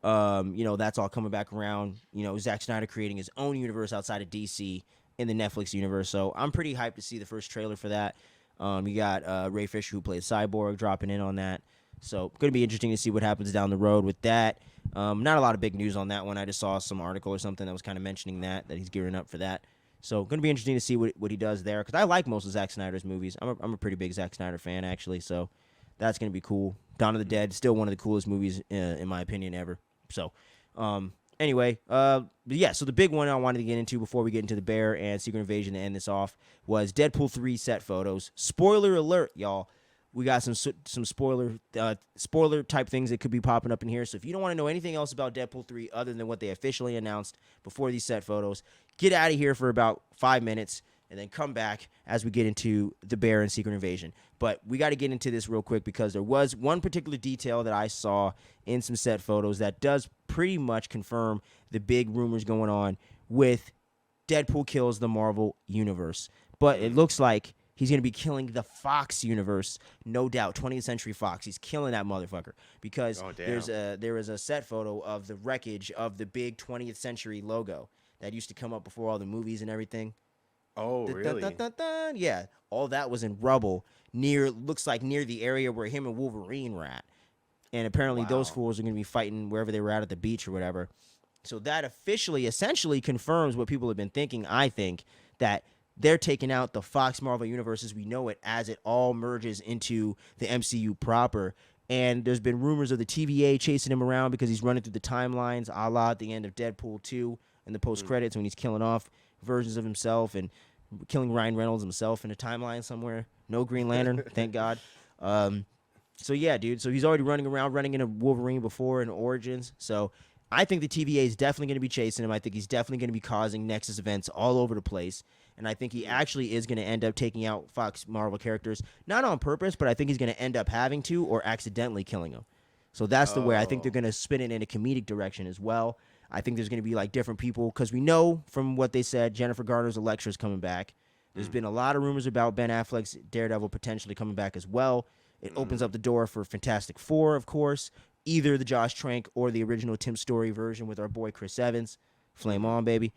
that's all coming back around. Zack Snyder creating his own universe outside of DC in the Netflix universe. So I'm pretty hyped to see the first trailer for that. You got Ray Fisher, who plays Cyborg, dropping in on that. So going to be interesting to see what happens down the road with that. Not a lot of big news on that one. I just saw some article or something that was kind of mentioning that he's gearing up for that. So going to be interesting to see what he does there because I like most of Zack Snyder's movies. I'm a pretty big Zack Snyder fan actually. So that's going to be cool. Dawn of the Dead, still one of the coolest movies in my opinion ever. So, anyway, but yeah. So the big one I wanted to get into before we get into the Bear and Secret Invasion to end this off was Deadpool 3 set photos. Spoiler alert, y'all. We got some spoiler type things that could be popping up in here. So if you don't want to know anything else about Deadpool 3 other than what they officially announced before these set photos, get out of here for about 5 minutes and then come back as we get into the Bear and Secret Invasion. But we got to get into this real quick because there was one particular detail that I saw in some set photos that does pretty much confirm the big rumors going on with Deadpool kills the Marvel Universe. But it Mm. looks like he's going to be killing the Fox universe, no doubt. 20th Century Fox. He's killing that motherfucker because Oh damn. there is a set photo of the wreckage of the big 20th Century logo that used to come up before all the movies and everything. Oh Dun, dun, dun, really? dun, dun. Yeah, all that was in rubble looks like near the area where him and Wolverine were at. And apparently those Wow. fools are going to be fighting wherever they were at the beach or whatever. So that officially, essentially confirms what people have been thinking, I think, that they're taking out the Fox Marvel universe as we know it as it all merges into the MCU proper. And there's been rumors of the TVA chasing him around because he's running through the timelines, a la at the end of Deadpool 2 in the post Mm. credits when he's killing off versions of himself and killing Ryan Reynolds himself in a timeline somewhere. No Green Lantern, thank God. Um, so yeah, dude. So he's already running around, running into Wolverine before in Origins. So I think the TVA is definitely going to be chasing him. I think he's definitely going to be causing Nexus events all over the place. And I think he actually is going to end up taking out Fox Marvel characters, not on purpose, but I think he's going to end up having to or accidentally killing them. So that's the way I think they're Oh. going to spin it in a comedic direction as well. I think there's going to be like different people because we know from what they said, Jennifer Garner's Elektra's coming back. There's been a lot of rumors about Ben Affleck's Daredevil potentially coming back as well. It opens up the door for Fantastic Four, of course, either the Josh Trank or the original Tim Story version with our boy Chris Evans. Flame on, baby.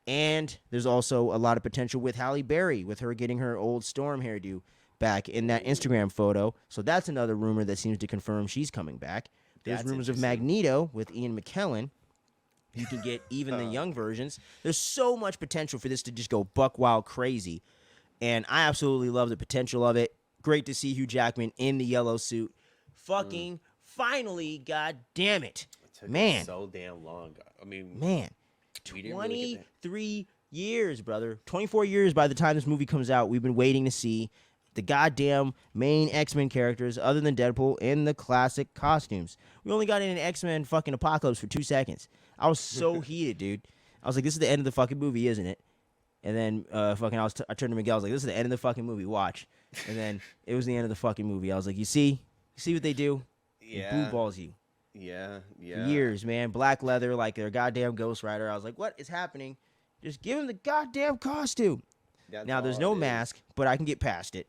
And there's also a lot of potential with Halle Berry, with her getting her old Storm hairdo back in that Instagram photo. So that's another rumor that seems to confirm she's coming back. There's That's rumors of interesting. Magneto with Ian McKellen. You can get even the young versions. There's so much potential for this to just go buck wild crazy. And I absolutely love the potential of it. Great to see Hugh Jackman in the yellow suit. Fucking finally, god damn it. It took Man. so damn long. I mean, Man. we didn't really get that. 23 years, brother. 24 years by the time this movie comes out. We've been waiting to see the goddamn main X-Men characters other than Deadpool in the classic costumes. We only got in an X-Men fucking apocalypse for 2 seconds. I was so heated, dude. I was like, this is the end of the fucking movie, isn't it? And then I turned to Miguel. I was like, this is the end of the fucking movie. Watch. And then it was the end of the fucking movie. I was like, you see what they do? It Yeah. blue balls you. Yeah, For yeah. years, man. Black leather, like their goddamn Ghost Rider. I was like, what is happening? Just give him the goddamn costume. That's Now, there's all no it is. mask, but I can get past it.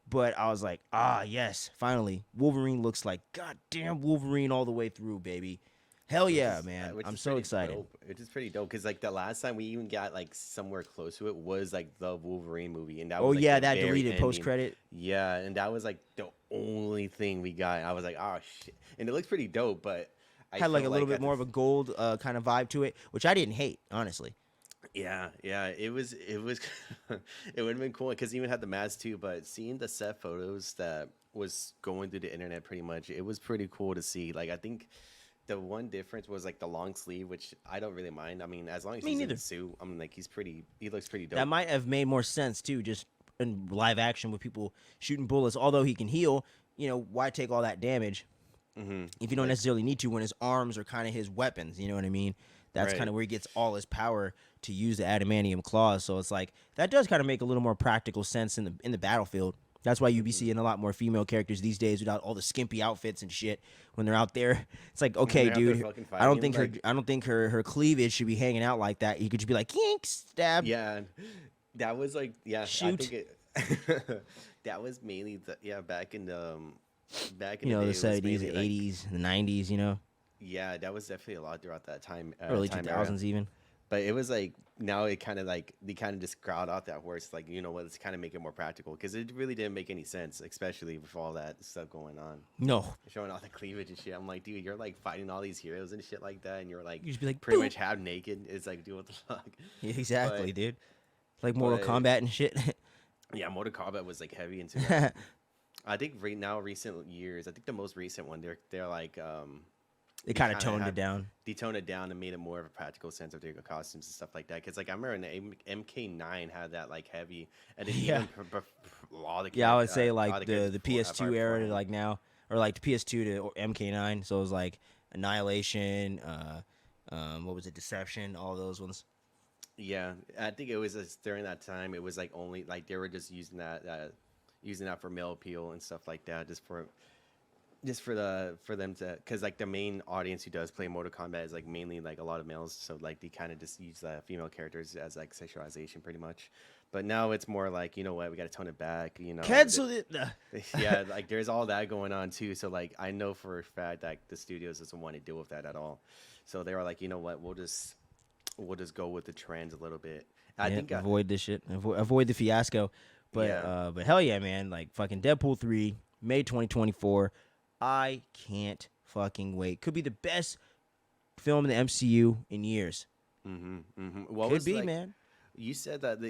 But I was like, yes, finally. Wolverine looks like goddamn Wolverine all the way through, baby. Hell yeah, Which is- man. which I'm is so pretty excited. dope. Which is pretty dope because like the last time we even got like somewhere close to it was like the Wolverine movie, and that Oh, was like yeah, the that very deleted ending. post-credit. Yeah, and that was like the only thing we got. I was like, oh shit, and it looks pretty dope, but I Had like a feel little bit at more the of a gold kind of vibe to it, which I didn't hate, honestly. Yeah, it was it would have been cool because even had the mask too. But seeing the set photos that was going through the internet, pretty much, it was pretty cool to see. Like I think the one difference was like the long sleeve, which I don't really mind. I mean, as long as Me he's in neither. the suit, I'm like he looks pretty dope. That might have made more sense, too, just in live action with people shooting bullets. Although he can heal, why take all that damage if you don't necessarily need to when his arms are kind of his weapons, you know what I mean? That's Right. kind of where he gets all his power to use the adamantium claws. So it's like that does kind of make a little more practical sense in the battlefield. That's why you be seeing a lot more female characters these days without all the skimpy outfits and shit when they're out there. It's like, okay, they're out there dude, fucking I don't fighting, think like- her cleavage should be hanging out like that. You could just be like, yank, stab. Yeah, that was like Shoot. I think it, that was mainly back in the back in The the day, it was 70s, mainly, the like- 80s, the 90s, Yeah, that was definitely a lot throughout that time. early time era. 2000s even. But it was like now it kind of like they kind of just crowd off that horse. Like you know what? Let's kind of make it more practical because it really didn't make any sense, especially with all that stuff going on, No. showing all the cleavage and shit. I'm like, dude, you're like fighting all these heroes and shit like that, and you're like You just be like, pretty "Boop." much half naked. It's like, dude, what the fuck? Yeah, exactly, But- dude. Like Mortal but- Kombat and shit. Yeah, Mortal Kombat was like heavy into that. I think right now, recent years, I think the most recent one, they're like They kind of kinda toned have- it down. they toned it down and made it more of a practical sense of their costumes and stuff like that. Because like I remember in the MK9 had that like heavy, and then Yeah. even all the Yeah, I would characters- say all like the characters before- PS2 apart era from- to like now, or like the PS2 to MK9. So it was like Annihilation, what was it, Deception, all those ones. Yeah, I think it was just during that time. It was like only like they were just using that for male appeal and stuff like that, just for them to, because like the main audience who does play Mortal Kombat is like mainly like a lot of males, so like they kind of just use the female characters as like sexualization pretty much. But now it's more like, you know what, we got to tone it back, you know. Cancel it. Yeah, like there's all that going on too. So like I know for a fact that the studios doesn't want to deal with that at all. So they were like, you know what, we'll just go with the trends a little bit. I Yeah, think avoid this shit. Avoid the fiasco. But Yeah. but hell yeah, man! Like fucking Deadpool 3, May 2024. I can't fucking wait. Could be the best film in the MCU in years. What Could was be, like, man. You said that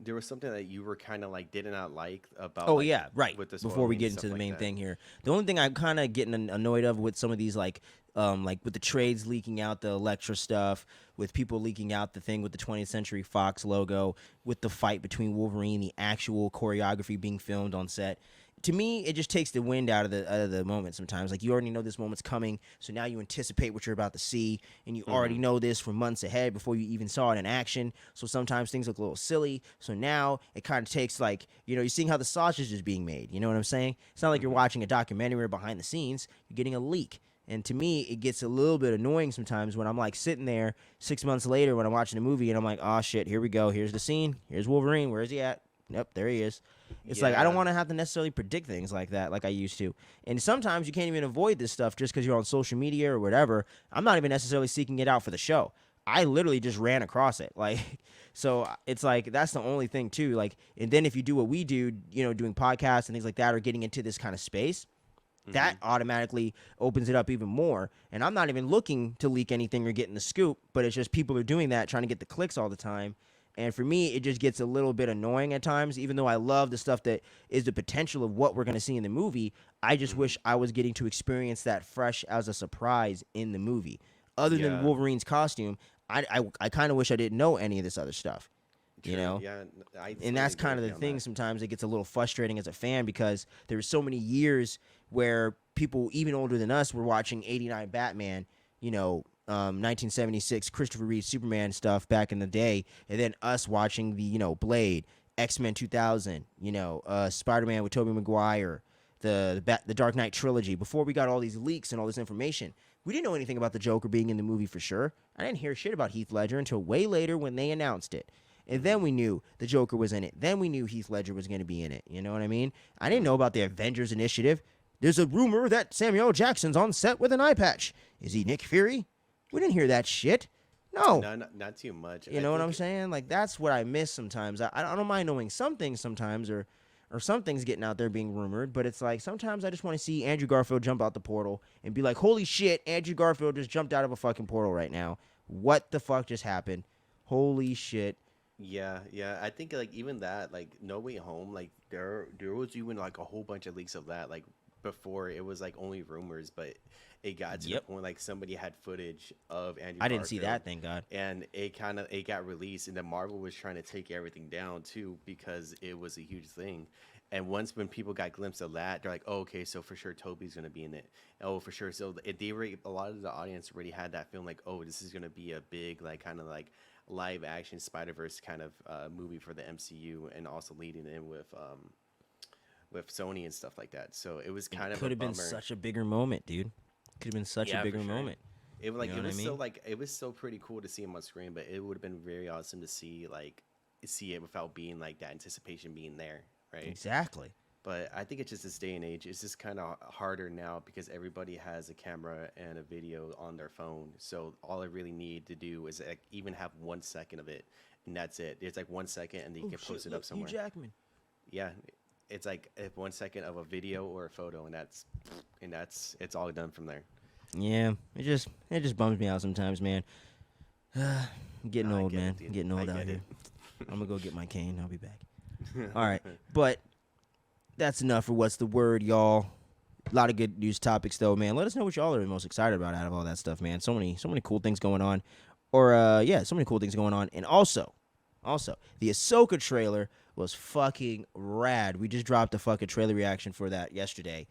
there was something that you were kind of like did not like about. Oh like, yeah, right. With the Before we spoiling get and into stuff the like main that. thing here, the only thing I'm kind of getting annoyed of with some of these like with the trades leaking out the Elektra stuff, with people leaking out the thing with the 20th Century Fox logo, with the fight between Wolverine, the actual choreography being filmed on set, to me, it just takes the wind out of the moment sometimes. Like, you already know this moment's coming, so now you anticipate what you're about to see, and you already Mm-hmm. know this for months ahead before you even saw it in action. So sometimes things look a little silly. So now it kind of takes, like, you're seeing how the sausage is being made. You know what I'm saying? It's not like you're Mm-hmm. watching a documentary or behind the scenes. You're getting a leak. And to me, it gets a little bit annoying sometimes when I'm like sitting there 6 months later when I'm watching a movie and I'm like, oh shit, here we go. Here's the scene. Here's Wolverine. Where is he at? Yep, there he is. It's like I don't Yeah. want to have to necessarily predict things like that like I used to. And sometimes you can't even avoid this stuff just because you're on social media or whatever. I'm not even necessarily seeking it out for the show. I literally just ran across it. Like, so it's like that's the only thing too. Like, and then if you do what we do, doing podcasts and things like that, or getting into this kind of space, Mm-hmm. that automatically opens it up even more. And I'm not even looking to leak anything or get in the scoop, but it's just people are doing that, trying to get the clicks all the time. And for me, it just gets a little bit annoying at times, even though I love the stuff that is the potential of what we're going to see in the movie. I just Mm-hmm. wish I was getting to experience that fresh as a surprise in the movie. Other than Yeah. Wolverine's costume, I kind of wish I didn't know any of this other stuff, you True. know? Yeah. I And totally that's agree kind with of you the on thing that. sometimes it gets a little frustrating as a fan because there were so many years where people even older than us were watching 89 Batman, 1976 Christopher Reeve Superman stuff back in the day, and then us watching the, Blade, X-Men 2000, Spider-Man with Tobey Maguire, the Dark Knight trilogy. Before we got all these leaks and all this information, we didn't know anything about the Joker being in the movie for sure. I didn't hear shit about Heath Ledger until way later when they announced it. And Mm-hmm. then we knew the Joker was in it. Then we knew Heath Ledger was going to be in it. You know what I mean? I didn't know Mm-hmm. about the Avengers Initiative. There's a rumor that Samuel L. Jackson's on set with an eye patch. Is he Nick Fury? We didn't hear that shit. No. No, not too much. You I know what I'm think. saying? Like, that's what I miss sometimes. I don't mind knowing some things sometimes, or some things getting out there being rumored, but it's like sometimes I just want to see Andrew Garfield jump out the portal and be like, holy shit, Andrew Garfield just jumped out of a fucking portal right now. What the fuck just happened? Holy shit. Yeah, yeah. I think like even that, like No Way Home, like there was even like a whole bunch of leaks of that. Like before, it was like only rumors, but it got to the Yep. point like somebody had footage of Andrew I didn't see Garfield, that, thank God. and it got released, and then Marvel was trying to take everything down too because it was a huge thing. And once when people got a glimpse of that, they're like, "Oh, okay, so for sure Toby's gonna be in it. Oh, for sure." So they were a lot of the audience already had that feeling like, "Oh, this is gonna be a big like kind of like live action Spider Verse kind of movie for the MCU," and also leading in with Sony and stuff like that. So it was kind of a Could have been bummer. such a bigger moment, dude. Could have been such a Yeah, for bigger sure. moment. It was like You know it what I was so mean? like it was so pretty cool to see him on screen, but it would have been very awesome to see it without being like that anticipation being there, right? Exactly. But I think it's just this day and age. It's just kind of harder now because everybody has a camera and a video on their phone. So all I really need to do is like even have 1 second of it, and that's it. It's like 1 second, and then you Oh can shit, post it look, up Hugh somewhere. Jackman. Yeah, it's like 1 second of a video or a photo, and that's it's all done from there. Yeah, it just bums me out sometimes, man. I'm getting Nah, I old, get man. it, dude. I'm getting I old out get here. it. I'm gonna go get my cane. I'll be back. All right, but that's enough for what's the word, y'all. A lot of good news topics, though, man. Let us know what y'all are most excited about out of all that stuff, man. So many cool things going on, or yeah, so many cool things going on, and also, the Ahsoka trailer was fucking rad. We just dropped a fucking trailer reaction for that yesterday,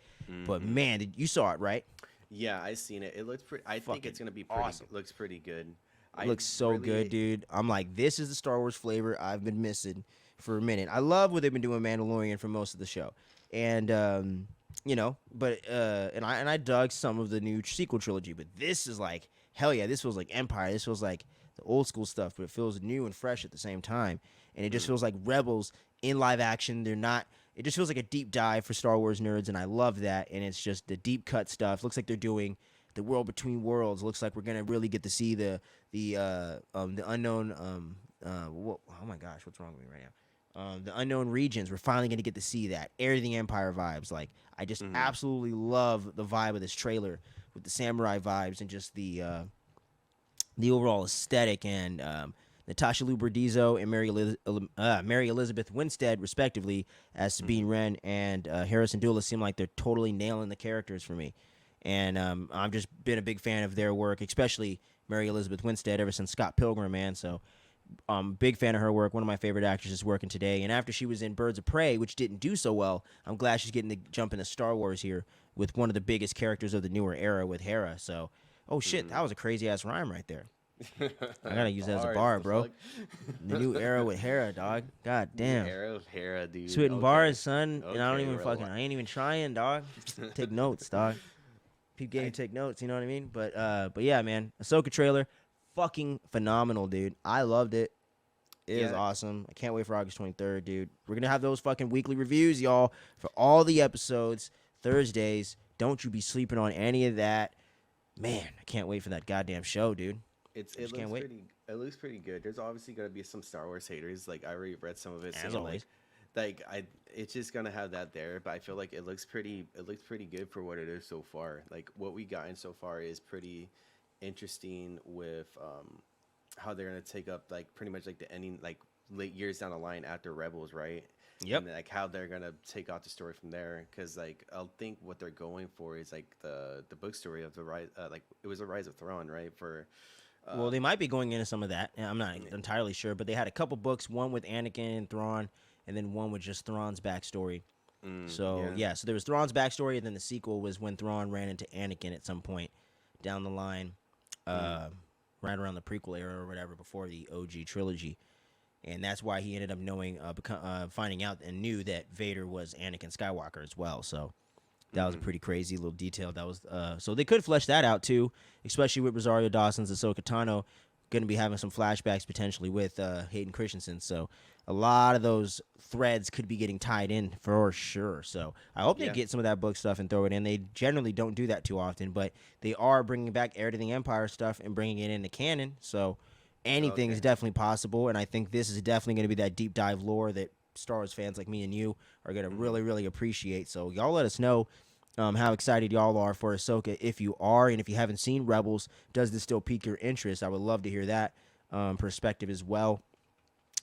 but Hmm. man, you saw it, right? Yeah, I seen it. It looks pretty. I think Fucking it's gonna be pretty. awesome. Looks pretty good. It I looks so really, good, dude. I'm like, this is the Star Wars flavor I've been missing for a minute. I love what they've been doing Mandalorian for most of the show, and but and I dug some of the new sequel trilogy, but this is like hell yeah. This feels like Empire. This feels like the old school stuff, but it feels new and fresh at the same time, and it just Mm, feels like Rebels in live action. They're not. It just feels like a deep dive for Star Wars nerds, and I love that. And it's just the deep cut stuff. Looks like they're doing the world between worlds. Looks like we're gonna really get to see the unknown oh my gosh, what's wrong with me right now? The unknown regions. We're finally gonna get to see that. Heir to the Empire vibes. Like I just mm-hmm. absolutely love the vibe of this trailer with the samurai vibes and just the overall aesthetic and Natasha Liu Bordizzo and Mary Elizabeth Winstead, respectively, as Sabine Mm-hmm. Wren and Harrison Dula seem like they're totally nailing the characters for me. And I've just been a big fan of their work, especially Mary Elizabeth Winstead, ever since Scott Pilgrim, man. So Big fan of her work. One of my favorite actresses working today. And after she was in Birds of Prey, which didn't do so well, I'm glad she's getting to jump into Star Wars here with one of the biggest characters of the newer era with Hera. So, oh shit, that was a crazy ass rhyme right there. I gotta use that as a bar, bro. Fuck? The new era with Hera, dog. God damn. Era of Hera, dude. Spitting Okay. bars, son. And I don't Okay, even I ain't even trying, dog. Take notes, dog. Peep game, take notes. You know what I mean? But yeah, man. Ahsoka trailer, fucking phenomenal, dude. I loved it. It is awesome. I can't wait for August 23rd, dude. We're gonna have those fucking weekly reviews, y'all, for all the episodes Thursdays. Don't you be sleeping on any of that, man. I can't wait for that goddamn show, dude. It looks pretty good. There's obviously gonna be some Star Wars haters. Like I already read some of it. As always. It's just gonna have that there, but I feel like it looks pretty good for what it is so far. Like what we gotten so far is pretty interesting with how they're gonna take up like pretty much like the ending, like late years down the line after Rebels, right? Yep. And like how they're gonna take out the story from there, because like I'll think what they're going for is like the book story of the rise, like it was a Rise of Thrawn, right? For well, they might be going into some of that. I'm not entirely sure, but they had a couple books, one with Anakin and Thrawn, and then one with just Thrawn's backstory. So there was Thrawn's backstory, and then the sequel was when Thrawn ran into Anakin at some point down the line, right around the prequel era or whatever, before the OG trilogy. And that's why he ended up knowing, finding out and knew that Vader was Anakin Skywalker as well. So that was a pretty crazy little detail. That was so they could flesh that out too, especially with Rosario Dawson's Ahsoka Tano going to be having some flashbacks potentially with Hayden Christensen. So a lot of those threads could be getting tied in for sure. So I hope they get some of that book stuff and throw it in. They generally don't do that too often, but they are bringing back Heir to the Empire stuff and bringing it into canon. So anything is definitely possible, and I think this is definitely going to be that deep dive lore that Star Wars fans like me and you are going to really, really appreciate. So y'all let us know how excited y'all are for Ahsoka if you are, and if you haven't seen Rebels, does this still pique your interest? I would love to hear that perspective as well.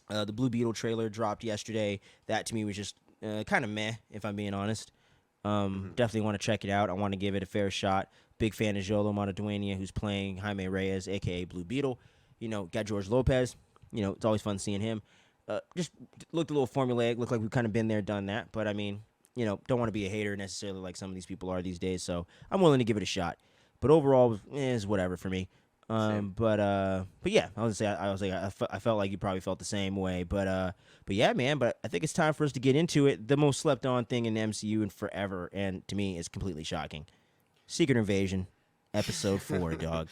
The Blue Beetle trailer dropped yesterday. That to me was just kind of meh, if I'm being honest. Definitely want to check it out. I want to give it a fair shot. Big fan of Jolo Monteduenia, who's playing Jaime Reyes, a.k.a. Blue Beetle. You know, got George Lopez. You know, it's always fun seeing him. Just looked a little formulaic. Looked like we've kind of been there, done that. But, I mean, you know, don't want to be a hater necessarily like some of these people are these days. So I'm willing to give it a shot. But overall, it's whatever for me. But yeah, I felt like you probably felt the same way. But yeah, man. But I think it's time for us to get into it. The most slept on thing in the MCU in forever, and to me, is completely shocking. Secret Invasion, Episode 4, dog.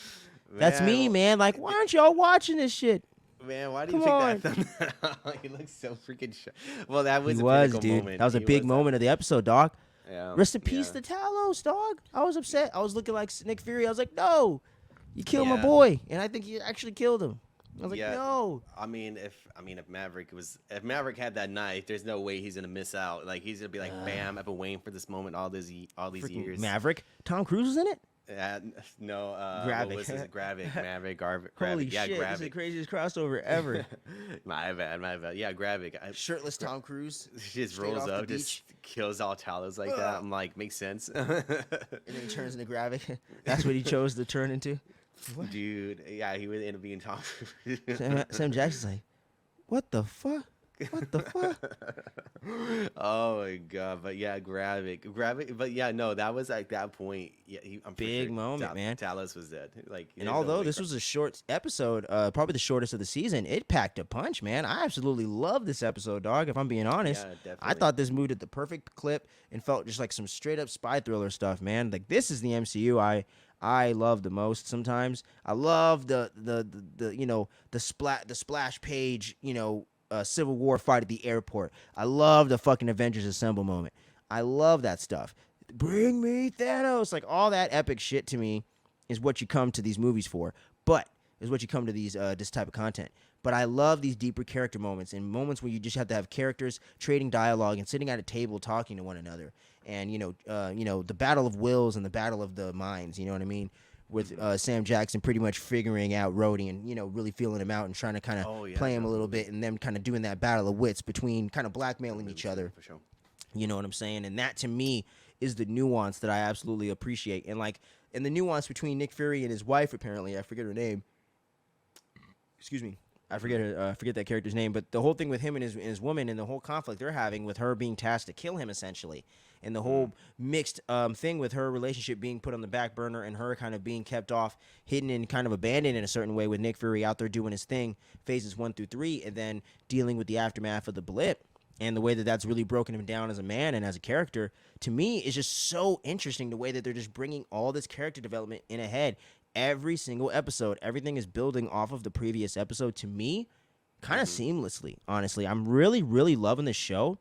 That's me, man. Like, why aren't y'all watching this shit? Man, why do you think that? He looks so freaking shy. Well, that was dude. moment. That was a big moment of the episode, dog. Yeah. Rest in peace to Talos, dog. I was upset. I was looking like Nick Fury. I was like, no, you killed my boy, and I think you actually killed him. I was like, no. I mean, if Maverick had that knife, there's no way he's gonna miss out. Like he's gonna be like, bam! I've been waiting for this moment all these years. Maverick. Tom Cruise was in it. No, Gravik. What was this? Gravik, Maverick, Gravik. Holy yeah, shit, Gravik. this is the craziest crossover ever. my bad. Yeah, Gravik. Shirtless Tom Cruise. Just rolls up, just kills all Talos like that. I'm like, makes sense. And then he turns into Gravik. That's what he chose to turn into. What? Dude, yeah, he would end up being Tom Cruise. Sam Jackson's like, what the fuck? What the fuck? Oh my god! But yeah, Gravik. But yeah, no, that was like that point. Yeah, I'm big sure moment, man. Talos was dead. Like, and although this was a short episode, probably the shortest of the season, it packed a punch, man. I absolutely love this episode, dog. If I'm being honest, I thought this moved at the perfect clip and felt just like some straight up spy thriller stuff, man. Like this is the MCU I love the most. Sometimes I love the you know the splash page, you know. Civil War fight at the airport. I love the fucking Avengers Assemble moment. I love that stuff. Bring me Thanos. Like all that epic shit to me is what you come to these movies for. But is what you come to these this type of content. But I love these deeper character moments and moments where you just have to have characters trading dialogue and sitting at a table talking to one another. And you know the battle of wills and the battle of the minds. You know what I mean? With Sam Jackson pretty much figuring out Rhodey and, you know, really feeling him out and trying to kind of play him a little bit and them kind of doing that battle of wits between kind of blackmailing each other. For sure. You know what I'm saying? And that to me is the nuance that I absolutely appreciate. And the nuance between Nick Fury and his wife, apparently, I forget her name. Excuse me. I forget I forget that character's name, but the whole thing with him and his woman and the whole conflict they're having with her being tasked to kill him essentially, and the whole mixed thing with her relationship being put on the back burner and her kind of being kept off, hidden and kind of abandoned in a certain way with Nick Fury out there doing his thing, phases 1 through 3, and then dealing with the aftermath of the blip. And the way that that's really broken him down as a man and as a character, to me, is just so interesting. The way that they're just bringing all this character development in ahead every single episode. Everything is building off of the previous episode to me kind of seamlessly, honestly. I'm really, really loving this show.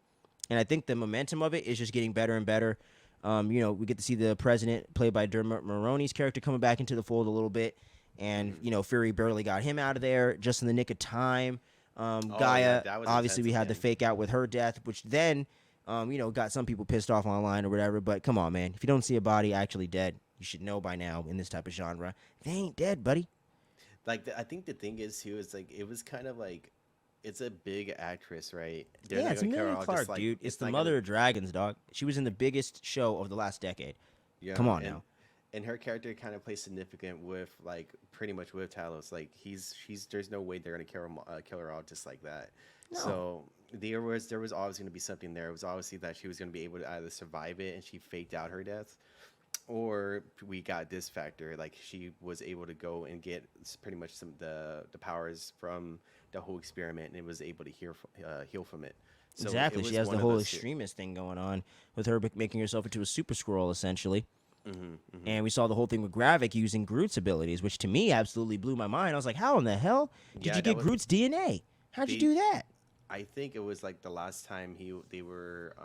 And I think the momentum of it is just getting better and better. We get to see the president, played by Dermot Mulroney's character, coming back into the fold a little bit. And, Fury barely got him out of there just in the nick of time. Gaia, that was obviously, we intense had the again. fake out with her death, which then, got some people pissed off online or whatever. But come on, man. If you don't see a body actually dead, you should know by now in this type of genre. They ain't dead, buddy. Like I think the thing is too is like it was kind of like it's a big actress, right? They're Yeah, not it's gonna care Emilia all Clarke, just, like, dude. It's the not mother gonna, of dragons, dog. She was in the biggest show of the last decade. yeah, Come on and, now. And her character kind of plays significant with like pretty much with Talos. Like she's there's no way they're gonna kill her off just like that. No. So there was always gonna be something there. It was obviously that she was gonna be able to either survive it and she faked out her death, or we got this factor like she was able to go and get pretty much some the powers from the whole experiment and it was able to heal from it. So Exactly. it She was has one the of whole those two. extremist thing going on with her making herself into a super scroll, essentially. Mhm, mhm. And we saw the whole thing with Gravik using Groot's abilities, which to me absolutely blew my mind. I was like, how in the hell did Yeah, you that get was Groot's DNA? How'd you they. do that? I think it was like the last time they were.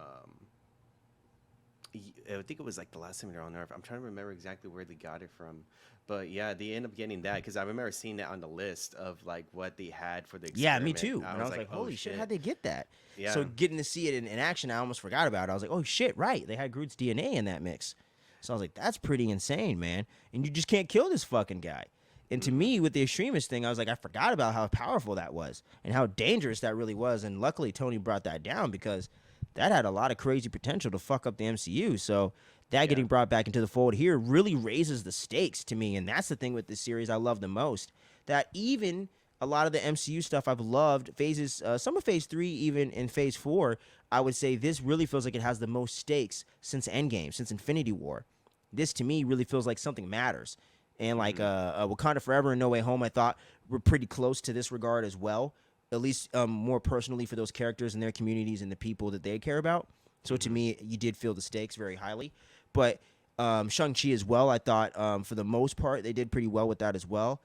I think it was like the last time they were on Earth. I'm trying to remember exactly where they got it from, but yeah, they end up getting that because I remember seeing it on the list of like what they had for the Yeah, me experiment. too. And I was like, oh holy shit, shit, how'd they get that? yeah, So getting to see it in action, I almost forgot about it. I was like, oh shit, right. They had Groot's DNA in that mix. So I was like, that's pretty insane, man. And you just can't kill this fucking guy. And to me, with the extremist thing, I was like, I forgot about how powerful that was and how dangerous that really was. And luckily, Tony brought that down because that had a lot of crazy potential to fuck up the MCU. So that yeah, getting brought back into the fold here really raises the stakes to me. And that's the thing with this series I love the most. That even a lot of the MCU stuff I've loved, phases, some of phase 3, even in phase 4, I would say this really feels like it has the most stakes since Endgame, since Infinity War. This to me really feels like something matters. And like Wakanda Forever and No Way Home, I thought were pretty close to this regard as well. At least more personally for those characters and their communities and the people that they care about. So to me, you did feel the stakes very highly. But Shang-Chi as well, I thought for the most part they did pretty well with that as well.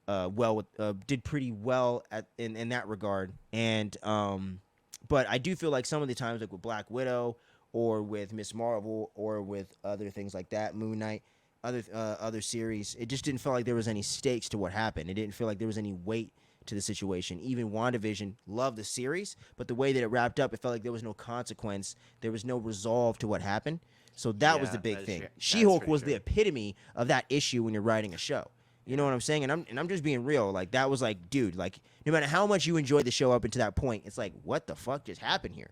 Did pretty well in that regard. And but I do feel like some of the times, like with Black Widow or with Miss Marvel or with other things like that, Moon Knight, other series, it just didn't feel like there was any stakes to what happened. It didn't feel like there was any weight to the situation. Even WandaVision, loved the series, but the way that it wrapped up, it felt like there was no consequence. There was no resolve to what happened. So that was yeah. the big That is thing. true. That is She-Hulk pretty was true. the epitome of that issue when you're writing a show. You know what I'm saying? And I'm just being real. Like that was like, dude, like no matter how much you enjoyed the show up until that point, it's like, what the fuck just happened here?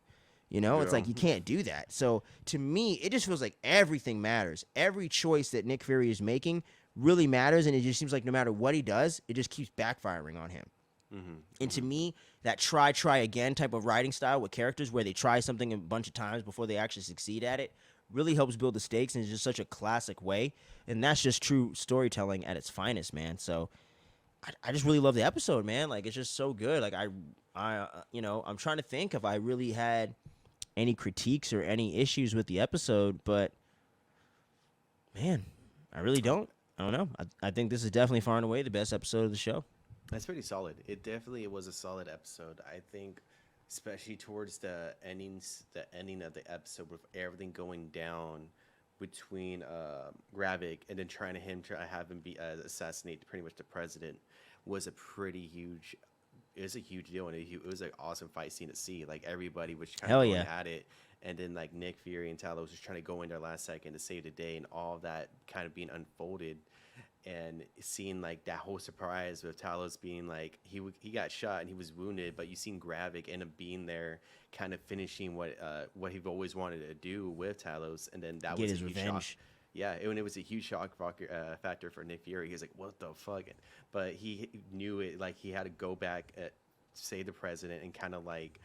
You know, it's Yeah. like you can't do that. So to me, it just feels like everything matters. Every choice that Nick Fury is making really matters, and it just seems like no matter what he does, it just keeps backfiring on him. And to me, that try again type of writing style with characters where they try something a bunch of times before they actually succeed at it really helps build the stakes, and it's just such a classic way. And that's just true storytelling at its finest, man. So I just really love the episode, man. Like it's just so good. Like I'm trying to think if I really had any critiques or any issues with the episode, but man, I really don't. I don't know. I think this is definitely far and away the best episode of the show. That's pretty solid. It definitely was a solid episode. I think, especially towards the ending of the episode with everything going down between Gravik and then trying to have him be assassinate pretty much the president was a pretty huge. It was a huge deal, and it was an awesome fight scene to see. Like everybody was kind Hell of yeah. going at it, and then like Nick Fury and Talos was trying to go in there last second to save the day, and all of that kind of being unfolded, and seeing like that whole surprise with Talos being like he got shot and he was wounded, but you seen Gravik end up being there, kind of finishing what he always wanted to do with Talos, and then that Get was his a huge revenge. shock. Yeah, and it was a huge factor for Nick Fury. He's like, "What the fuck?" But he knew it. Like he had to go back, save the president, and kind of like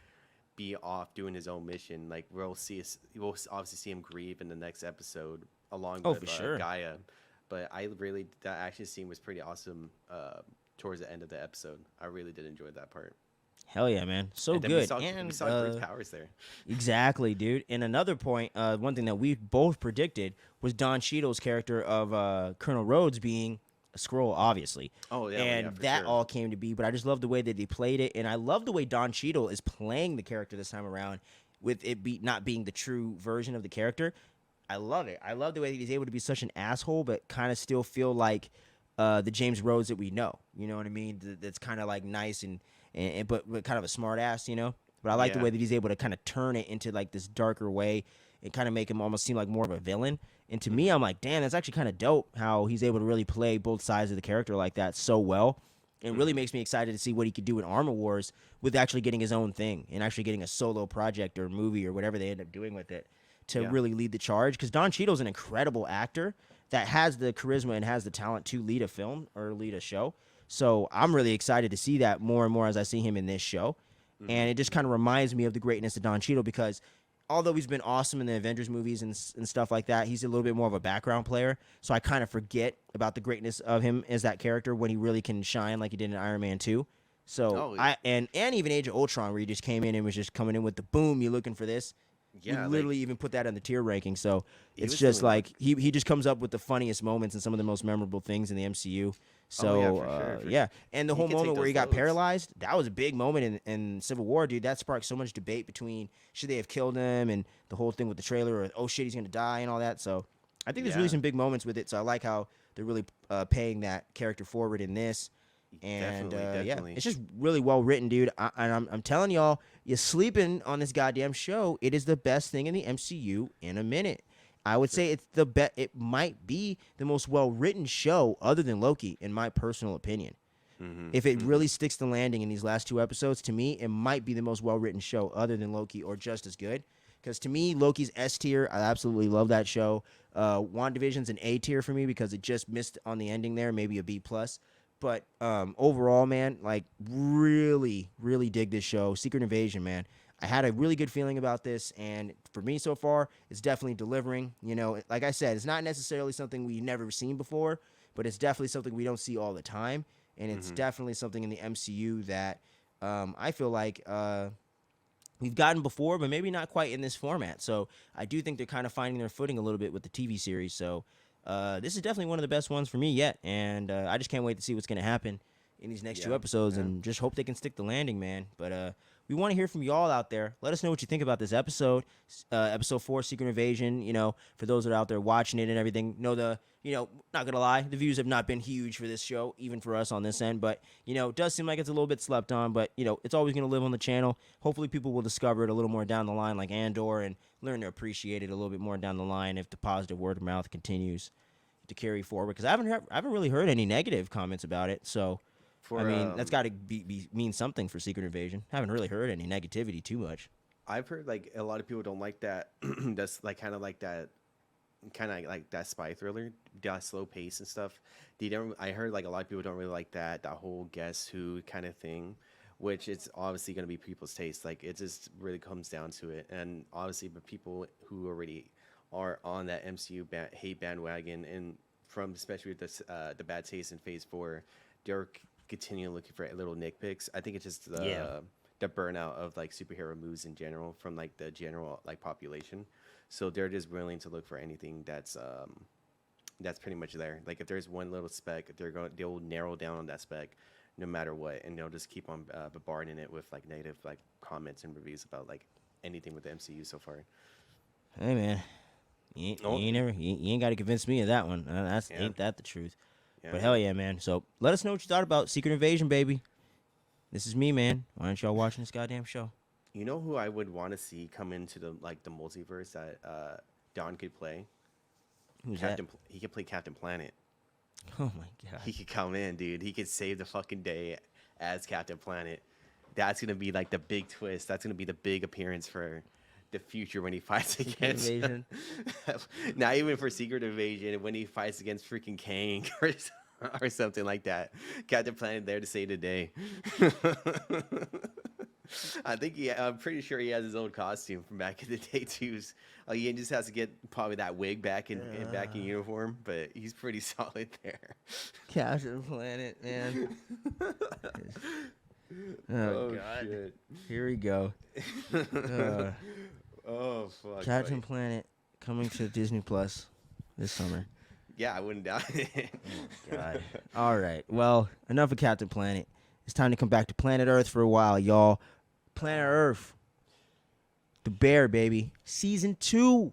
be off doing his own mission. Like we'll obviously see him grieve in the next episode along Oh, with for sure. Gaia. But that action scene was pretty awesome. Towards the end of the episode, I really did enjoy that part. Hell yeah, man. So And then good. we And saw Groot's powers there. exactly, dude. And another point, one thing that we both predicted was Don Cheadle's character of Colonel Rhodes being a scroll, obviously. Oh yeah, And for that sure. all came to be. But I just love the way that they played it. And I love the way Don Cheadle is playing the character this time around with it not being the true version of the character. I love it. I love the way that he's able to be such an asshole, but kind of still feel like the James Rhodes that we know. You know what I mean? That's kind of like nice and but kind of a smart ass, you know? But I like the Yeah. way that he's able to kind of turn it into like this darker way and kind of make him almost seem like more of a villain. And to me, I'm like, damn, that's actually kind of dope how he's able to really play both sides of the character like that so well. It really makes me excited to see what he could do in Armor Wars with actually getting his own thing and actually getting a solo project or movie or whatever they end up doing with it to Yeah. really lead the charge. Because Don Cheadle's an incredible actor that has the charisma and has the talent to lead a film or lead a show. So I'm really excited to see that more and more as I see him in this show. And it just kind of reminds me of the greatness of Don Cheadle because although he's been awesome in the Avengers movies and stuff like that, he's a little bit more of a background player. So I kind of forget about the greatness of him as that character when he really can shine like he did in Iron Man 2. So Oh and even Age of Ultron where he just came in and was just coming in with the boom, you looking for this. yeah, You literally even put that in the tier ranking. So He it's was just doing like he just comes up with the funniest moments and some of the most memorable things in the MCU. So Oh, yeah, for sure, for yeah, sure. and the He whole could take moment where those he got loads. paralyzed, that was a big moment in Civil War, dude. That sparked so much debate between should they have killed him and the whole thing with the trailer or oh shit he's gonna die and all that. So I think there's really Yeah. some big moments with it. So I like how they're really paying that character forward in this. And Definitely, yeah, definitely. it's just really well written, dude. And I'm telling y'all, you're sleeping on this goddamn show. It is the best thing in the MCU in a minute. I would say it's the best. It might be the most well written show other than Loki, in my personal opinion. If it really sticks the landing in these last two episodes, to me, it might be the most well written show other than Loki or just as good. Because to me, Loki's S tier. I absolutely love that show. WandaVision's an A tier for me because it just missed on the ending there, maybe a B plus. But overall, man, like really, really dig this show. Secret Invasion, man. I had a really good feeling about this, and for me so far, it's definitely delivering. You know, like I said, it's not necessarily something we've never seen before, but it's definitely something we don't see all the time, and it's definitely something in the MCU that I feel like we've gotten before, but maybe not quite in this format. So I do think they're kind of finding their footing a little bit with the TV series. So this is definitely one of the best ones for me yet, and I just can't wait to see what's going to happen in these next two Yeah, episodes, yeah. and just hope they can stick the landing, man. But we want to hear from y'all out there. Let us know what you think about this episode, episode 4, Secret Invasion. You know, for those that are out there watching it and everything, not gonna lie, the views have not been huge for this show, even for us on this end. But it does seem like it's a little bit slept on. But it's always gonna live on the channel. Hopefully, people will discover it a little more down the line, like Andor, and learn to appreciate it a little bit more down the line if the positive word of mouth continues to carry forward. Because I haven't really heard any negative comments about it. So. For I mean, that's got to mean something for Secret Invasion. Haven't really heard any negativity too much. I've heard like a lot of people don't like that. That's like kind of like that spy thriller, that slow pace and stuff. They don't. I heard like a lot of people don't really like that whole guess who kind of thing, which it's obviously going to be people's taste. Like it just really comes down to it, and obviously, but people who already are on that MCU hate bandwagon, and from especially with this the bad taste in Phase 4, they're continuing looking for little nitpicks. I think it's just the burnout of like superhero movies in general from like the general like population. So they're just willing to look for anything that's pretty much there. Like if there's one little speck, they'll narrow down on that speck no matter what, and they'll just keep on bombarding it with like negative like comments and reviews about like anything with the MCU so far. Hey man, you ain't got to convince me of that one. Ain't that the truth? Yeah, But hell yeah, man. So let us know what you thought about Secret Invasion, baby. This is me, man. Why aren't y'all watching this goddamn show? You know who I would want to see come into the multiverse that Don could play? Who's that? He could play Captain Planet. Oh my god. He could come in, dude. He could save the fucking day as Captain Planet. That's gonna be like the big twist. That's gonna be the big appearance for the future when he fights Secret against. Invasion. Not even for Secret Invasion, when he fights against freaking Kang or something like that. Captain Planet there to save the day. I'm pretty sure he has his own costume from back in the day too. He just has to get probably that wig back in uniform, but he's pretty solid there. Captain Planet, man. Oh, God. Shit. Here we go. Oh fuck. Captain Planet coming to Disney Plus this summer. Yeah, I wouldn't doubt it. Oh, God. All right. Well, enough of Captain Planet. It's time to come back to Planet Earth for a while, y'all. Planet Earth. The Bear, baby. Season 2.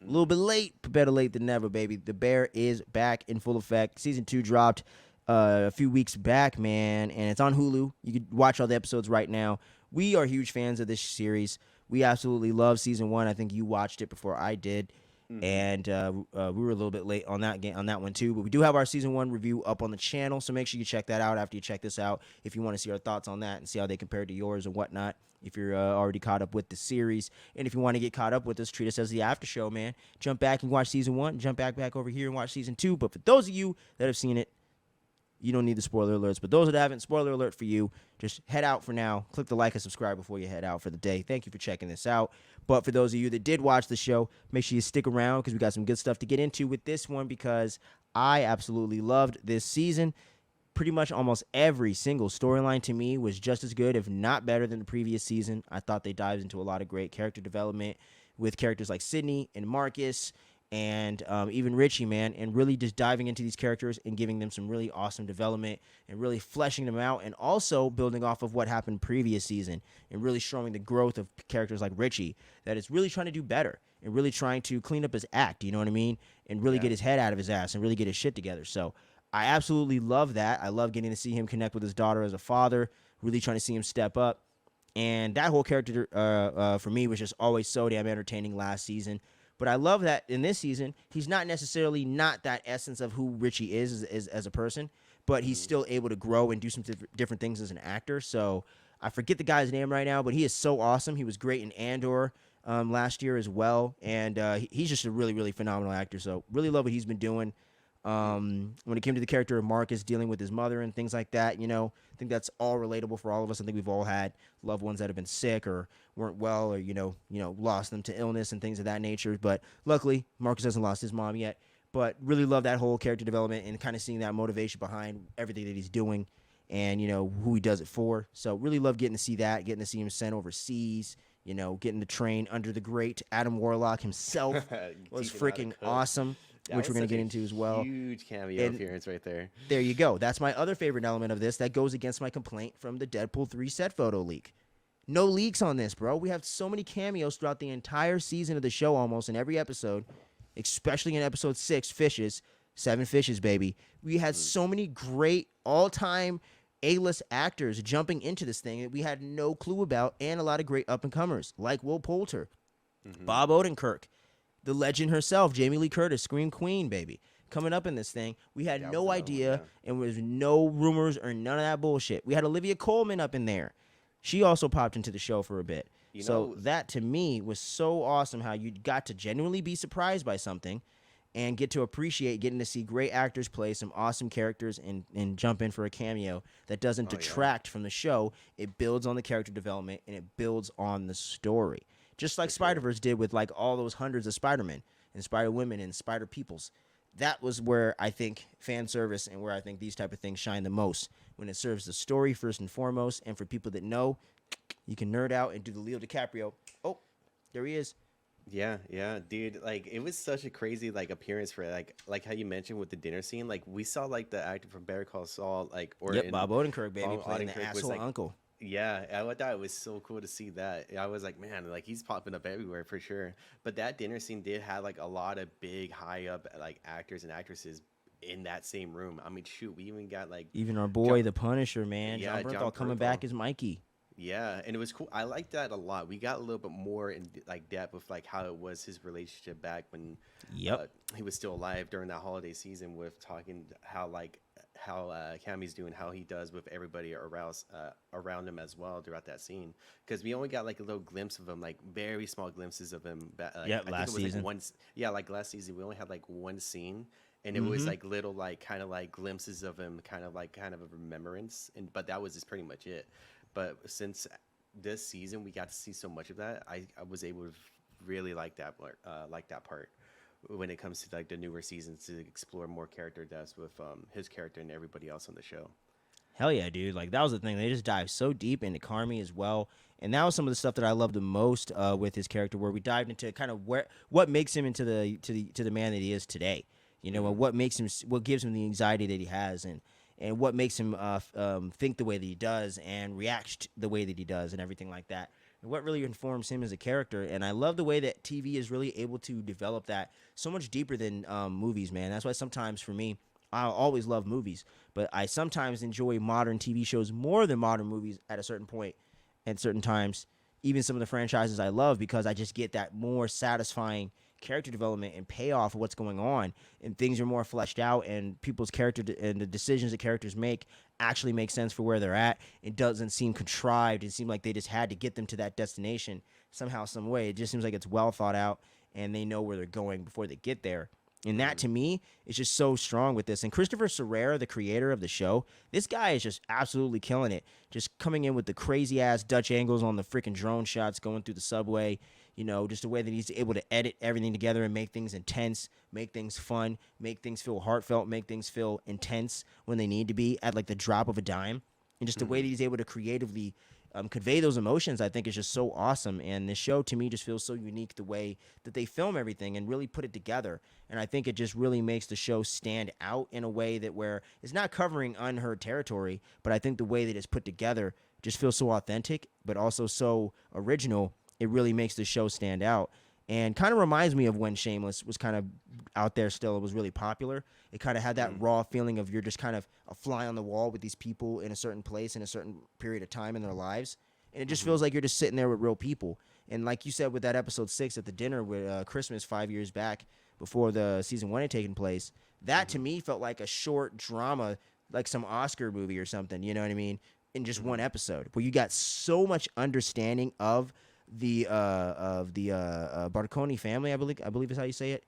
A little bit late, but better late than never, baby. The Bear is back in full effect. Season 2 dropped a few weeks back, man, and it's on Hulu. You can watch all the episodes right now. We are huge fans of this series. We absolutely love Season 1. I think you watched it before I did. And we were a little bit late on that one too, but we do have our Season 1 review up on the channel, so make sure you check that out after you check this out if you want to see our thoughts on that and see how they compare to yours and whatnot, if you're already caught up with the series. And if you want to get caught up with us, treat us as the after show, man. Jump back and watch Season 1, jump back over here and watch Season 2. But for those of you that have seen it, you don't need the spoiler alerts. But those that haven't, spoiler alert for you. Just head out for now. Click the like and subscribe before you head out for the day. Thank you for checking this out. But for those of you that did watch the show, make sure you stick around because we got some good stuff to get into with this one, because I absolutely loved this season. Pretty much almost every single storyline to me was just as good, if not better, than the previous season. I thought they dived into a lot of great character development with characters like Sydney and Marcus and even Richie, man, and really just diving into these characters and giving them some really awesome development and really fleshing them out, and also building off of what happened previous season and really showing the growth of characters like Richie that is really trying to do better and really trying to clean up his act, you know what I mean, and really get his head out of his ass and really get his shit together. So I absolutely love that. I love getting to see him connect with his daughter as a father, really trying to see him step up. And that whole character for me was just always so damn entertaining last season. But I love that in this season, he's not necessarily not that essence of who Richie is as a person, but he's still able to grow and do some different things as an actor. So I forget the guy's name right now, but he is so awesome. He was great in Andor last year as well. And he's just a really, really phenomenal actor. So really love what he's been doing. When it came to the character of Marcus dealing with his mother and things like that, I think that's all relatable for all of us. I think we've all had loved ones that have been sick or weren't well, or lost them to illness and things of that nature. But luckily, Marcus hasn't lost his mom yet. But really love that whole character development and kind of seeing that motivation behind everything that he's doing, and who he does it for. So really love getting to see that, getting to see him sent overseas. Getting to train under the great Adam Warlock himself was freaking awesome. Which we're going to get into as well. Huge cameo appearance right there. There you go. That's my other favorite element of this. That goes against my complaint from the Deadpool 3 set photo leak. No leaks on this, bro. We have so many cameos throughout the entire season of the show, almost in every episode, especially in episode 6, Fishes. 7 fishes, baby. We had so many great all-time A-list actors jumping into this thing that we had no clue about, and a lot of great up-and-comers like Will Poulter, Bob Odenkirk, the legend herself, Jamie Lee Curtis, Scream Queen, baby, coming up in this thing. We had no idea, and there was no rumors or none of that bullshit. We had Olivia Colman up in there. She also popped into the show for a bit. So that, to me, was so awesome, how you got to genuinely be surprised by something and get to appreciate getting to see great actors play some awesome characters and jump in for a cameo that doesn't detract from the show. It builds on the character development, and it builds on the story. Just like Spider-Verse did with like all those hundreds of Spider-Men and Spider-Women and Spider-Peoples. That was where I think fan service and where I think these type of things shine the most, when it serves the story first and foremost. And for people that know, you can nerd out and do the Leo DiCaprio. Oh, there he is. Yeah, dude. Like, it was such a crazy appearance for like how you mentioned with the dinner scene. Like, we saw the actor from Better Call Saul, Bob Odenkirk, baby, playing the asshole uncle. Yeah, I thought it was so cool to see that. I was like, man, he's popping up everywhere for sure. But that dinner scene did have a lot of big, high up actors and actresses in that same room. I mean, shoot, we even got even our boy, the Punisher, man, John Bernthal coming back as Mikey. Yeah, and it was cool. I liked that a lot. We got a little bit more in depth with how it was his relationship back when he was still alive during that holiday season, with talking how Cammy's doing, how he does with everybody around him as well throughout that scene. Because we only got like a little glimpse of him, like very small glimpses of him. Like Yep, I think it last was like season. yeah, like last season we only had like one scene, and it was Mm-hmm. like little like kind of like glimpses of him, kind of a remembrance, and but that was just pretty much it. But since this season we got to see so much of that, I was able to really like that part when it comes to like the newer seasons to explore more character depths with his character and everybody else on the show. Hell yeah, dude! Like that was the thing. They just dived so deep into Carmi as well, and that was some of the stuff that I loved the most with his character, where we dived into kind of what makes him into the man that he is today. You know, and Hmm. what makes him, what gives him the anxiety that he has, and what makes him think the way that he does and react the way that he does, and everything like that. And what really informs him as a character. And I love the way that TV is really able to develop that so much deeper than movies, man. That's why sometimes for me, I always love movies, but I sometimes enjoy modern TV shows more than modern movies at a certain point, at certain times. Even some of the franchises I love, because I just get that more satisfying character development and payoff of what's going on, and things are more fleshed out, and people's and the decisions that characters make actually make sense for where they're at. It doesn't seem contrived. It seems like they just had to get them to that destination somehow, some way. It just seems like it's well thought out, and they know where they're going before they get there. And that Hmm. to me is just so strong with this. And Christopher Serrera, the creator of the show, this guy is just absolutely killing it. Just coming in with the crazy ass Dutch angles on the freaking drone shots going through the subway. You know, just the way that he's able to edit everything together and make things intense, make things fun, make things feel heartfelt, make things feel intense when they need to be at like the drop of a dime. And just the way Hmm. that he's able to creatively convey those emotions, I think is just so awesome. And this show to me just feels so unique, the way that they film everything and really put it together. And I think it just really makes the show stand out in a way that where it's not covering unheard territory, but I think the way that it's put together just feels so authentic, but also so original. It really makes the show stand out. And kind of reminds me of when Shameless was kind of out there still. It was really popular. It kind of had that Hmm. raw feeling of you're just kind of a fly on the wall with these people in a certain place in a certain period of time in their lives. And it just Hmm. feels like you're just sitting there with real people. And like you said with that episode 6 at the dinner with Christmas 5 years back before the season 1 had taken place, that to Hmm. me felt like a short drama, like some Oscar movie or something. You know what I mean? In just one Hmm. episode, where you got so much understanding of the Barconi family, I believe is how you say it.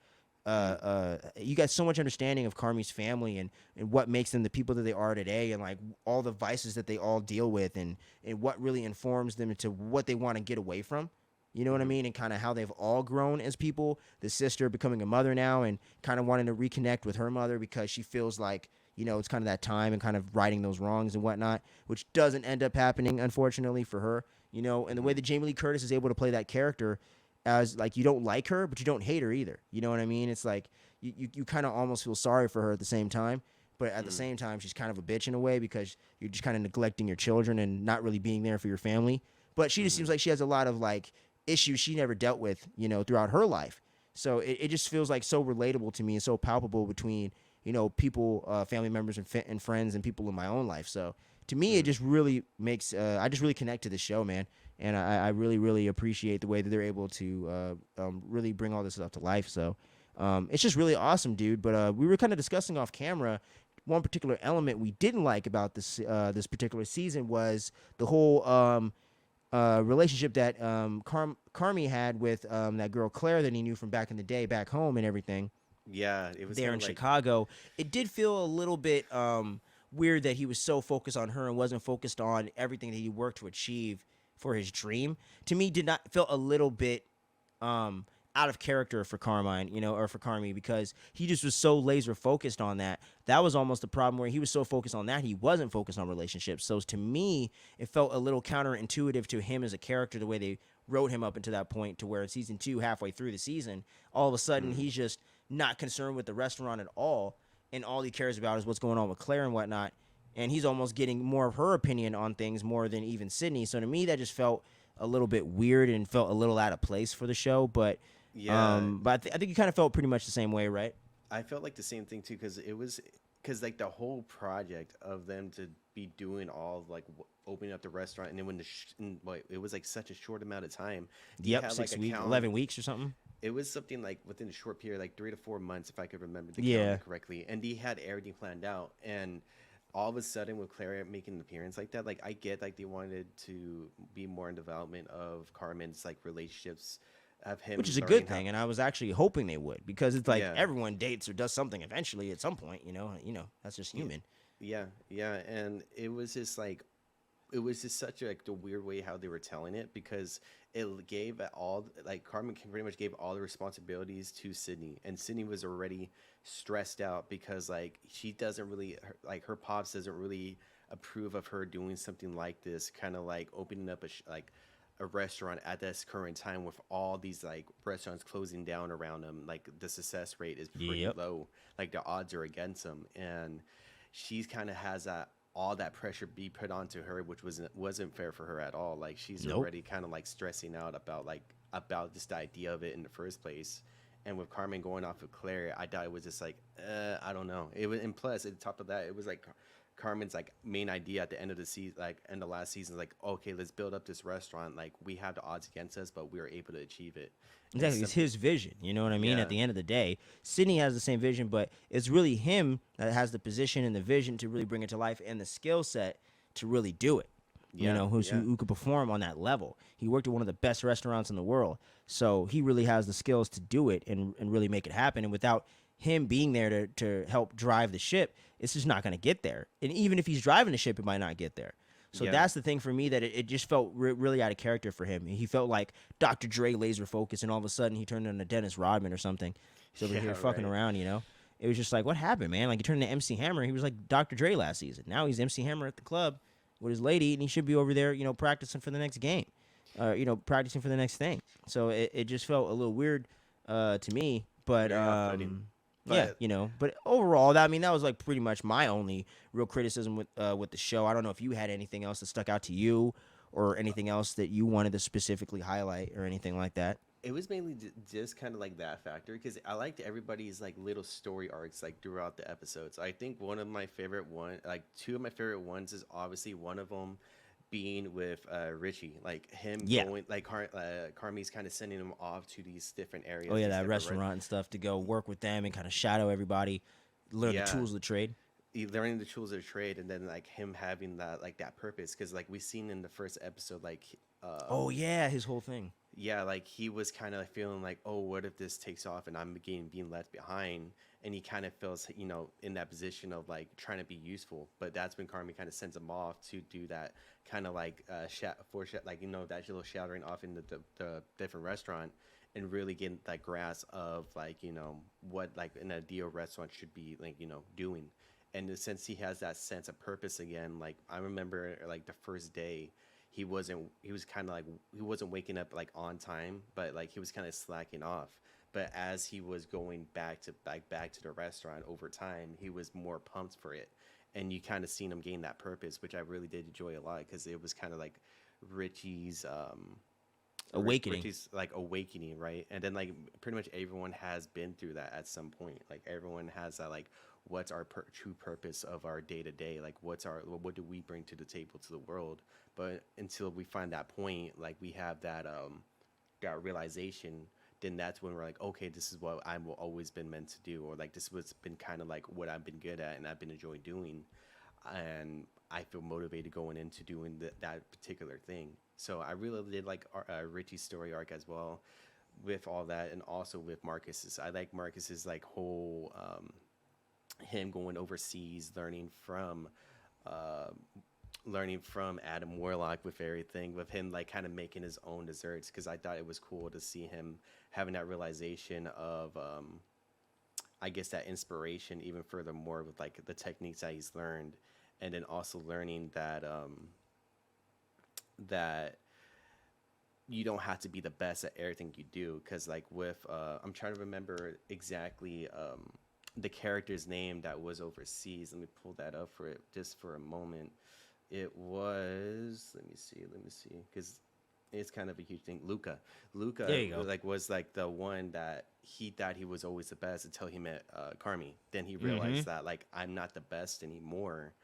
Hmm. You got so much understanding of Carmi's family and what makes them the people that they are today, and like all the vices that they all deal with, and what really informs them into what they want to get away from. You know what I Hmm. mean? And kind of how they've all grown as people. The sister becoming a mother now and kind of wanting to reconnect with her mother because she feels like, it's kind of that time and kind of righting those wrongs and whatnot, which doesn't end up happening, unfortunately, for her. And the way Hmm. that Jamie Lee Curtis is able to play that character as like you don't like her, but you don't hate her either. You know what I mean? It's like you kind of almost feel sorry for her at the same time. But at the Hmm. same time, she's kind of a bitch in a way because you're just kind of neglecting your children and not really being there for your family. But she just Hmm. seems like she has a lot of like issues she never dealt with, throughout her life. So it just feels like so relatable to me and so palpable between, people, family members and friends and people in my own life. So to me, it Hmm. just really makes, I just really connect to the show, man. And I really, really appreciate the way that they're able to really bring all this stuff to life. So it's just really awesome, dude. But we were kind of discussing off camera. One particular element we didn't like about this particular season was the whole relationship that Carmi had with that girl Claire that he knew from back in the day, back home and everything Yeah, it was there kind in of like. Chicago. It did feel a little bit weird that he was so focused on her and wasn't focused on everything that he worked to achieve for his dream. To me, did not felt a little bit um, out of character for Carmine, or for Carmi, because he just was so laser focused on that. That was almost the problem where he was so focused on that he wasn't focused on relationships. So to me, it felt a little counterintuitive to him as a character the way they wrote him up into that point to where in season 2, halfway through the season, all of a sudden Hmm. he's just not concerned with the restaurant at all, and all he cares about is what's going on with Claire and whatnot. And he's almost getting more of her opinion on things more than even Sydney. So to me, that just felt a little bit weird and felt a little out of place for the show. But Yeah, I think you kind of felt pretty much the same way, right? I felt like the same thing too because it was because like the whole project of them to be doing all of, like opening up the restaurant, and then when it was like such a short amount of time, he Yep, had like 6 weeks, account. 11 weeks or something. It was something like within a short period, like 3 to 4 months, if I could remember the Yeah. calendar correctly. And he had everything planned out. And all of a sudden, with Clara making an appearance like that, like I get like they wanted to be more in development of Carmen's like relationships, of Which him is a learning good how. thing, and I was actually hoping they would because it's like Yeah, everyone dates or does something eventually at some point. That's just yeah, human. yeah. And it was just like it was just such a, like the weird way how they were telling it because it gave all like Carmen pretty much gave all the responsibilities to Sydney, and Sydney was already stressed out because like she doesn't really like her pops doesn't really approve of her doing something like this, kind of like opening up like a restaurant at this current time with all these like restaurants closing down around them. Like the success rate is pretty Yep. low, like the odds are against them, and she's kind of has that all that pressure be put onto her, which wasn't fair for her at all. Like she's Nope. already kind of like stressing out about just the idea of it in the first place. And with Carmen going off of Claire, I thought it was just like, I don't know. It was, and plus, at the top of that, it was like Carmen's like main idea at the end of the season, like end of last season, like, okay, let's build up this restaurant. Like we have the odds against us, but we were able to achieve it. And Exactly. It's his vision. You know what I mean? At yeah, the end of the day, Sydney has the same vision, but it's really him that has the position and the vision to really bring it to life and the skill set to really do it. yeah, yeah, Who could perform on that level. He worked at one of the best restaurants in the world. So he really has the skills to do it and really make it happen. And without him being there to help drive the ship, it's just not going to get there. And even if he's driving the ship, it might not get there. So yeah, that's the thing for me that it just felt really out of character for him. He felt like Dr. Dre laser focus, and all of a sudden he turned into Dennis Rodman or something. He's over here yeah, fucking right. around, It was just like, what happened, man? Like he turned into MC Hammer. He was like Dr. Dre last season. Now he's MC Hammer at the club with his lady, and he should be over there, practicing for the next game, practicing for the next thing. So it just felt a little weird to me, but Very off-putting. yeah, But but overall, that was like pretty much my only real criticism with the show. I don't know if you had anything else that stuck out to you, or anything else that you wanted to specifically highlight, or anything like that. it was mainly just kind of like that factor because I liked everybody's like little story arcs like throughout the episodes. I think one of my favorite like two of my favorite ones is obviously one of them being with Richie, like him Yeah. going like Carmi's kind of sending him off to these different areas. Oh yeah, These that different restaurant and stuff to go work with them and kind of shadow everybody, learn the yeah, tools of the trade. learning the tools of the trade, and then like him having that like that purpose because like we seen in the first episode like Oh yeah, his whole thing. yeah, like he was kind of feeling like, oh, what if this takes off and I'm again being left behind? And he kind of feels, in that position of like trying to be useful. But that's when Carmen kind of sends him off to do that kind of like like that little shouting off in the different restaurant and really getting that grasp of like what like an ideal restaurant should be like doing. And since he has that sense of purpose again, like I remember like the first day he was kind of like he wasn't waking up like on time, but like he was kind of slacking off. But as he was going back to the restaurant over time, he was more pumped for it, and you kind of seen him gain that purpose, which I really did enjoy a lot because it was kind of like richie's Awakening. Richie's like awakening, right? And then like pretty much everyone has been through that at some point. Like everyone has that like what's our true purpose of our day to day? Like what do we bring to the table to the world? But until we find that point, like we have that realization, then that's when we're like, okay, this is what I've always been meant to do, or like this was been kind of like what I've been good at and I've been enjoying doing, and I feel motivated going into doing that particular thing. So I really did like Richie's story arc as well, with all that, and also with Marcus's. I like Marcus's like whole him going overseas, uh, learning from Adam Warlock with everything, with him like kind of making his own desserts. Because I thought it was cool to see him having that realization of, I guess, that inspiration even furthermore with like the techniques that he's learned, and then also learning that you don't have to be the best at everything you do. Because like with I'm trying to remember exactly the character's name that was overseas. Let me pull that up for it just for a moment. It was, let me see, because it's kind of a huge thing. There Luca you go. was like the one that he thought he was always the best until he met Carmi. Then he Mm-hmm. realized that like I'm not the best anymore,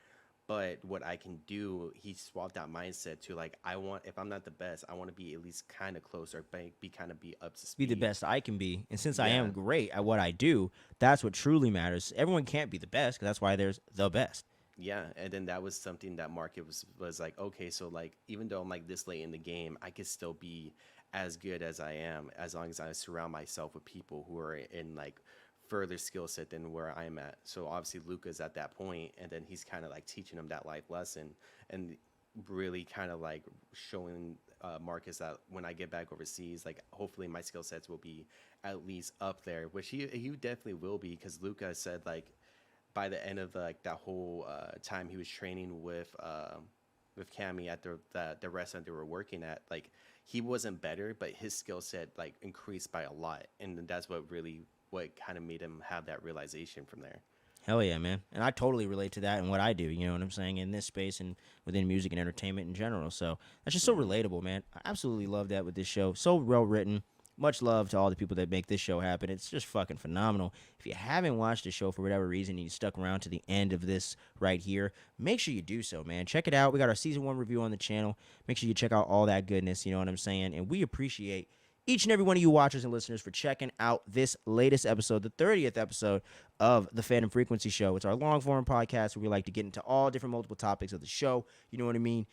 But what I can do, he swapped that mindset to like, if I'm not the best, I want to be at least kind of close or be kind of be up to Be the speed. best I can be. And since I Yeah. am great at what I do, that's what truly matters. Everyone can't be the best, because that's why there's the best. Yeah, and then that was something that market was like, okay, so like even though I'm like this late in the game, I could still be as good as I am as long as I surround myself with people who are in like further skill set than where I'm at. So obviously Luca's at that point, and then he's kind of like teaching him that life lesson and really kind of like showing Marcus that when I get back overseas, like hopefully my skill sets will be at least up there, which he definitely will be because Luca said like by the end of like that whole time he was training with Cammy at the restaurant they were working at, like he wasn't better, but his skill set like increased by a lot, and that's what kind of made him have that realization from there. Hell yeah, man. And I totally relate to that and what I do, you know what I'm saying, in this space and within music and entertainment in general. So that's just so Hmm. relatable, man. I absolutely love that with this show. So well written. Much love to all the people that make this show happen. It's just fucking phenomenal. If you haven't watched the show for whatever reason and you stuck around to the end of this right here, make sure you do so, man. Check it out. We got our season 1 review on the channel. Make sure you check out all that goodness, you know what I'm saying? And we appreciate each and every one of you watchers and listeners for checking out this latest episode, the 30th episode of the Fandom Frequency Show. It's our long form podcast where we like to get into all different multiple topics of the show. You know what I mean?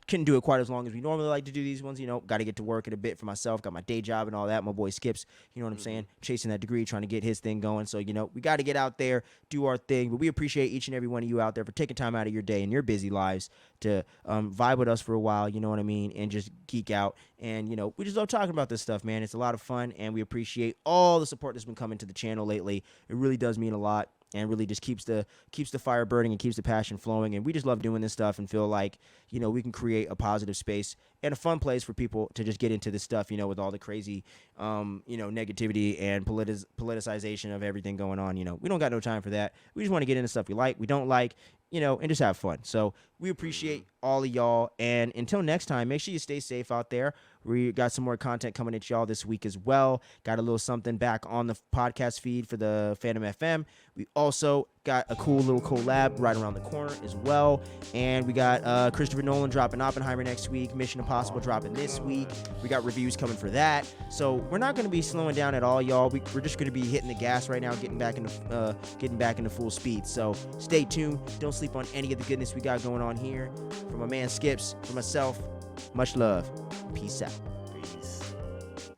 Couldn't do it quite as long as we normally like to do these ones. You know, got to get to work in a bit for myself. Got my day job and all that. My boy Skips, you know what I'm saying? Chasing that degree, trying to get his thing going. So, you know, we got to get out there, do our thing. But we appreciate each and every one of you out there for taking time out of your day and your busy lives to vibe with us for a while, you know what I mean? And just geek out. And, you know, we just love talking about this stuff, man. It's a lot of fun. And we appreciate all the support that's been coming to the channel lately. It really does mean a lot. And really just keeps the fire burning and keeps the passion flowing. And we just love doing this stuff and feel like, you know, we can create a positive space and a fun place for people to just get into this stuff, you know, with all the crazy, you know, negativity and politicization of everything going on. You know, we don't got no time for that. We just want to get into stuff we like, we don't like, you know, and just have fun. So we appreciate all of y'all. And until next time, make sure you stay safe out there. We got some more content coming at y'all this week as well. Got a little something back on the podcast feed for the Fandom FM. We also got a cool little collab right around the corner as well. And we got Christopher Nolan dropping Oppenheimer next week. Mission Impossible dropping this week. We got reviews coming for that. So we're not going to be slowing down at all, y'all. We're just going to be hitting the gas right now, getting back into full speed. So stay tuned. Don't sleep on any of the goodness we got going on here. From my man Skips, from myself, much love. Peace out. Peace.